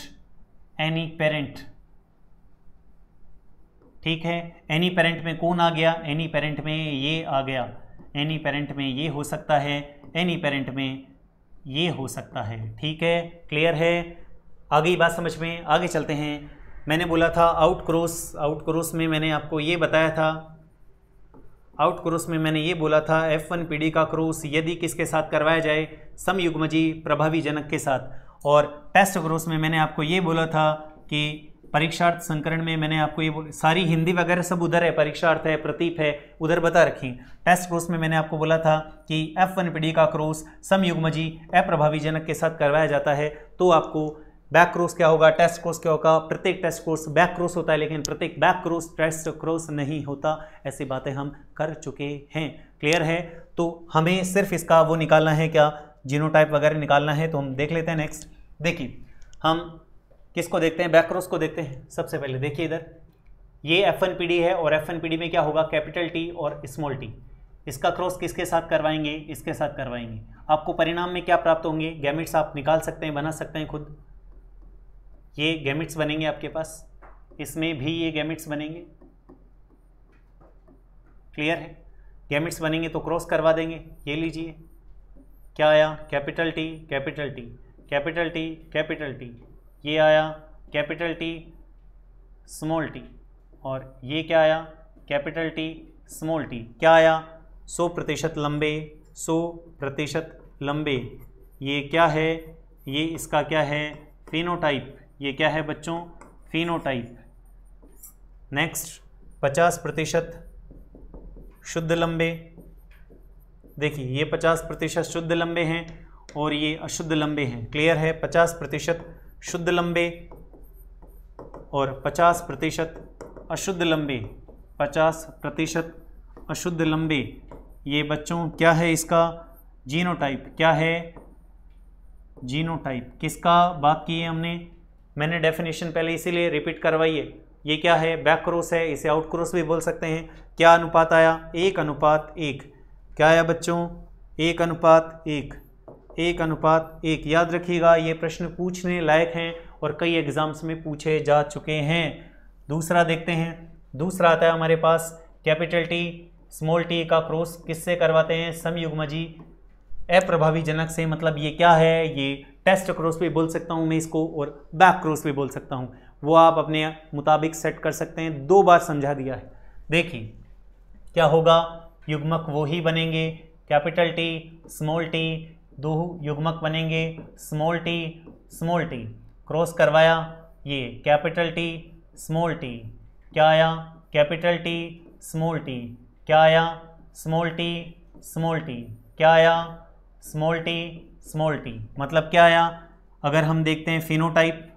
ठीक है, एनी पेरेंट में कौन आ गया, एनी पेरेंट में ये आ गया, एनी पेरेंट में ये हो सकता है, एनी पेरेंट में ये हो सकता है। ठीक है, क्लियर है, आगे बात समझ में, आगे चलते हैं। मैंने बोला था आउट क्रॉस में मैंने आपको ये बताया था, आउट क्रॉस में मैंने ये बोला था F1PD का क्रॉस यदि किसके साथ करवाया जाए, समयुग्मजी प्रभावी जनक के साथ। और टेस्ट क्रॉस में मैंने आपको ये बोला था कि परीक्षार्थ संकरण में मैंने आपको ये सारी हिंदी वगैरह सब उधर है, परीक्षार्थ है, प्रतीप है, उधर बता रखी। टेस्ट क्रॉस में मैंने आपको बोला था कि F1PD का क्रॉस समयुग्मजी अप्रभावी जनक के साथ करवाया जाता है। तो आपको बैक क्रॉस क्या होगा, टेस्ट क्रॉस क्या होगा, प्रत्येक टेस्ट क्रॉस बैक क्रॉस होता है, लेकिन प्रत्येक बैक क्रॉस टेस्ट क्रॉस नहीं होता। ऐसी बातें हम कर चुके हैं। क्लियर है, तो हमें सिर्फ इसका वो निकालना है, क्या जीनोटाइप वगैरह निकालना है। तो हम देख लेते हैं नेक्स्ट। देखिए, हम किसको देखते हैं, बैक क्रॉस को देखते हैं। सबसे पहले देखिए, इधर ये F1PD है और F1PD में क्या होगा, कैपिटल T और स्मॉल t। इसका क्रॉस किसके साथ करवाएंगे, इसके साथ करवाएंगे। आपको परिणाम में क्या प्राप्त होंगे, गैमेट्स आप निकाल सकते हैं, बना सकते हैं खुद। ये गैमेट्स बनेंगे आपके पास, इसमें भी ये गैमेट्स बनेंगे। क्लियर है, गैमेट्स बनेंगे तो क्रॉस करवा देंगे। ये लीजिए क्या आया, capital T capital T capital T capital T, ये आया कैपिटल टी स्मॉल टी, और ये क्या आया, कैपिटल टी स्मॉल टी। क्या आया, 100% लंबे, 100% लंबे। ये क्या है, ये इसका क्या है, फिनोटाइप। ये क्या है बच्चों, फिनोटाइप। नेक्स्ट 50% शुद्ध लंबे। देखिए ये 50% शुद्ध लंबे हैं और ये अशुद्ध लंबे हैं। क्लियर है, 50% शुद्ध लंबे और 50% अशुद्ध लंबे, 50% अशुद्ध लंबे। ये बच्चों क्या है, इसका जीनोटाइप। क्या है, जीनोटाइप। किसका बात की है हमने, मैंने डेफिनेशन पहले इसीलिए रिपीट करवाई है। ये क्या है, बैक क्रॉस है, इसे आउट क्रॉस भी बोल सकते हैं। क्या अनुपात आया, 1:1। क्या आया बच्चों, 1:1, 1:1। याद रखिएगा ये प्रश्न पूछने लायक हैं और कई एग्जाम्स में पूछे जा चुके हैं। दूसरा देखते हैं, दूसरा आता है हमारे पास कैपिटल टी स्मॉल टी का क्रॉस किससे करवाते हैं, समयुग्मजी अप्रभावी जनक से। मतलब ये क्या है, ये टेस्ट क्रॉस भी बोल सकता हूँ मैं इसको और बैक क्रॉस भी बोल सकता हूँ, वो आप अपने मुताबिक सेट कर सकते हैं। 2 बार समझा दिया है। देखिए क्या होगा, युग्मक वो ही बनेंगे, कैपिटल टी स्मॉल टी, 2 युग्मक बनेंगे, स्मॉल टी क्रॉस करवाया, ये कैपिटल टी स्मॉल टी। क्या आया, कैपिटल टी स्मॉल टी। क्या आया, स्मॉल टी। क्या आया, स्मॉल टी। मतलब क्या आया, अगर हम देखते हैं फिनोटाइप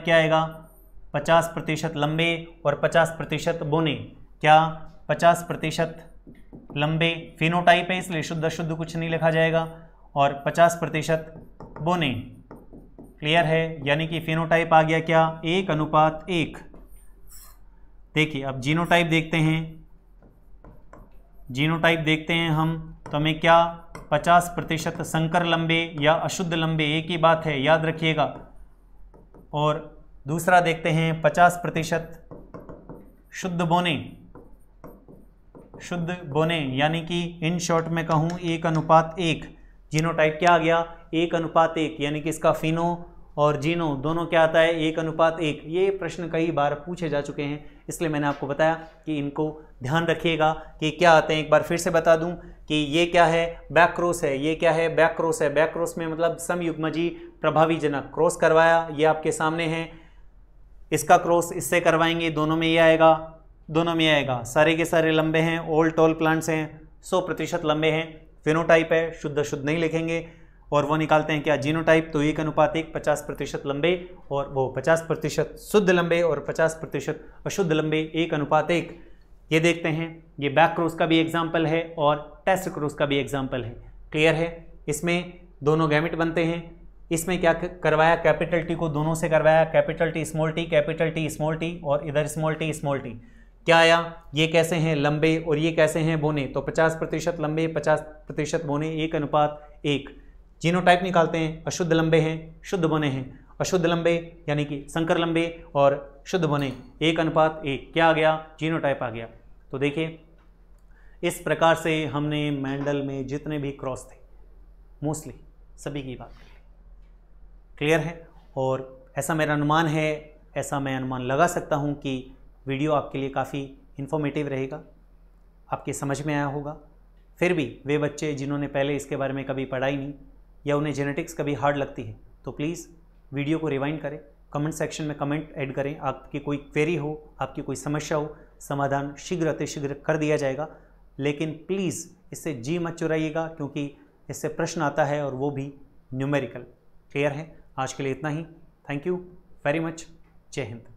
क्या आएगा, 50% लंबे और 50% बोने। क्या, 50% लंबे फिनोटाइप है इसलिए शुद्ध अशुद्ध कुछ नहीं लिखा जाएगा, और 50% बोने। क्लियर है, यानी कि फिनोटाइप आ गया क्या, 1:1। देखिए अब जीनोटाइप देखते हैं हम, तो हमें क्या, 50% संकर लंबे या अशुद्ध लंबे, एक ही बात है, याद रखिएगा। और दूसरा देखते हैं 50% शुद्ध बोने, यानी कि इन शॉर्ट में कहूँ 1:1। जीनोटाइप क्या आ गया, 1:1, यानी कि इसका फिनो और जीनो दोनों क्या आता है, 1:1। ये प्रश्न कई बार पूछे जा चुके हैं, इसलिए मैंने आपको बताया कि इनको ध्यान रखिएगा कि क्या आते हैं। एक बार फिर से बता दूं कि ये क्या है, बैक क्रॉस है। ये क्या है, बैक क्रॉस है। बैक क्रॉस में मतलब समयुग्मजी प्रभावी जनक क्रॉस करवाया, ये आपके सामने है। इसका क्रॉस इससे करवाएंगे, दोनों में ये आएगा। सारे के सारे लंबे हैं, ऑल टॉल प्लांट्स हैं, 100% लंबे हैं। फिनोटाइप है, शुद्ध अशुद्ध नहीं लिखेंगे, और वो निकालते हैं क्या, जीनोटाइप। तो 1:1, 50% लंबे और वो 50% शुद्ध लंबे और 50% अशुद्ध लंबे, 1:1। ये देखते हैं, ये बैक क्रॉस का भी एग्जाम्पल है और टेस्ट क्रॉस का भी एग्जाम्पल है। क्लियर है, इसमें दोनों गैमेट बनते हैं। इसमें क्या करवाया, कैपिटल टी को दोनों से करवाया, capital T small T, capital T small T, और इधर स्मॉल टी। क्या आया, ये कैसे हैं, लंबे, और ये कैसे हैं, बोने। तो 50% लंबे, 50% बोने, 1:1। जीनोटाइप निकालते हैं, अशुद्ध लंबे हैं, शुद्ध बोने हैं। अशुद्ध लंबे यानी कि संकर लंबे और शुद्ध बोने, 1:1। क्या आ गया, जीनोटाइप आ गया। तो देखिए इस प्रकार से हमने मेंडल में जितने भी क्रॉस थे मोस्टली सभी की बात करी। क्लियर है, और ऐसा मेरा अनुमान है, ऐसा मैं अनुमान लगा सकता हूँ कि वीडियो आपके लिए काफ़ी इन्फॉर्मेटिव रहेगा, आपके समझ में आया होगा। फिर भी वे बच्चे जिन्होंने पहले इसके बारे में कभी पढ़ा ही नहीं या उन्हें जेनेटिक्स कभी हार्ड लगती है, तो प्लीज़ वीडियो को रिवाइंड करें, कमेंट सेक्शन में कमेंट ऐड करें। आपकी कोई क्वेरी हो, आपकी कोई समस्या हो, समाधान शीघ्र अतिशीघ्र कर दिया जाएगा। लेकिन प्लीज़ इससे जी मत चुराइएगा, क्योंकि इससे प्रश्न आता है और वो भी न्यूमेरिकल। क्लियर है, आज के लिए इतना ही। Thank you very much. जय हिंद।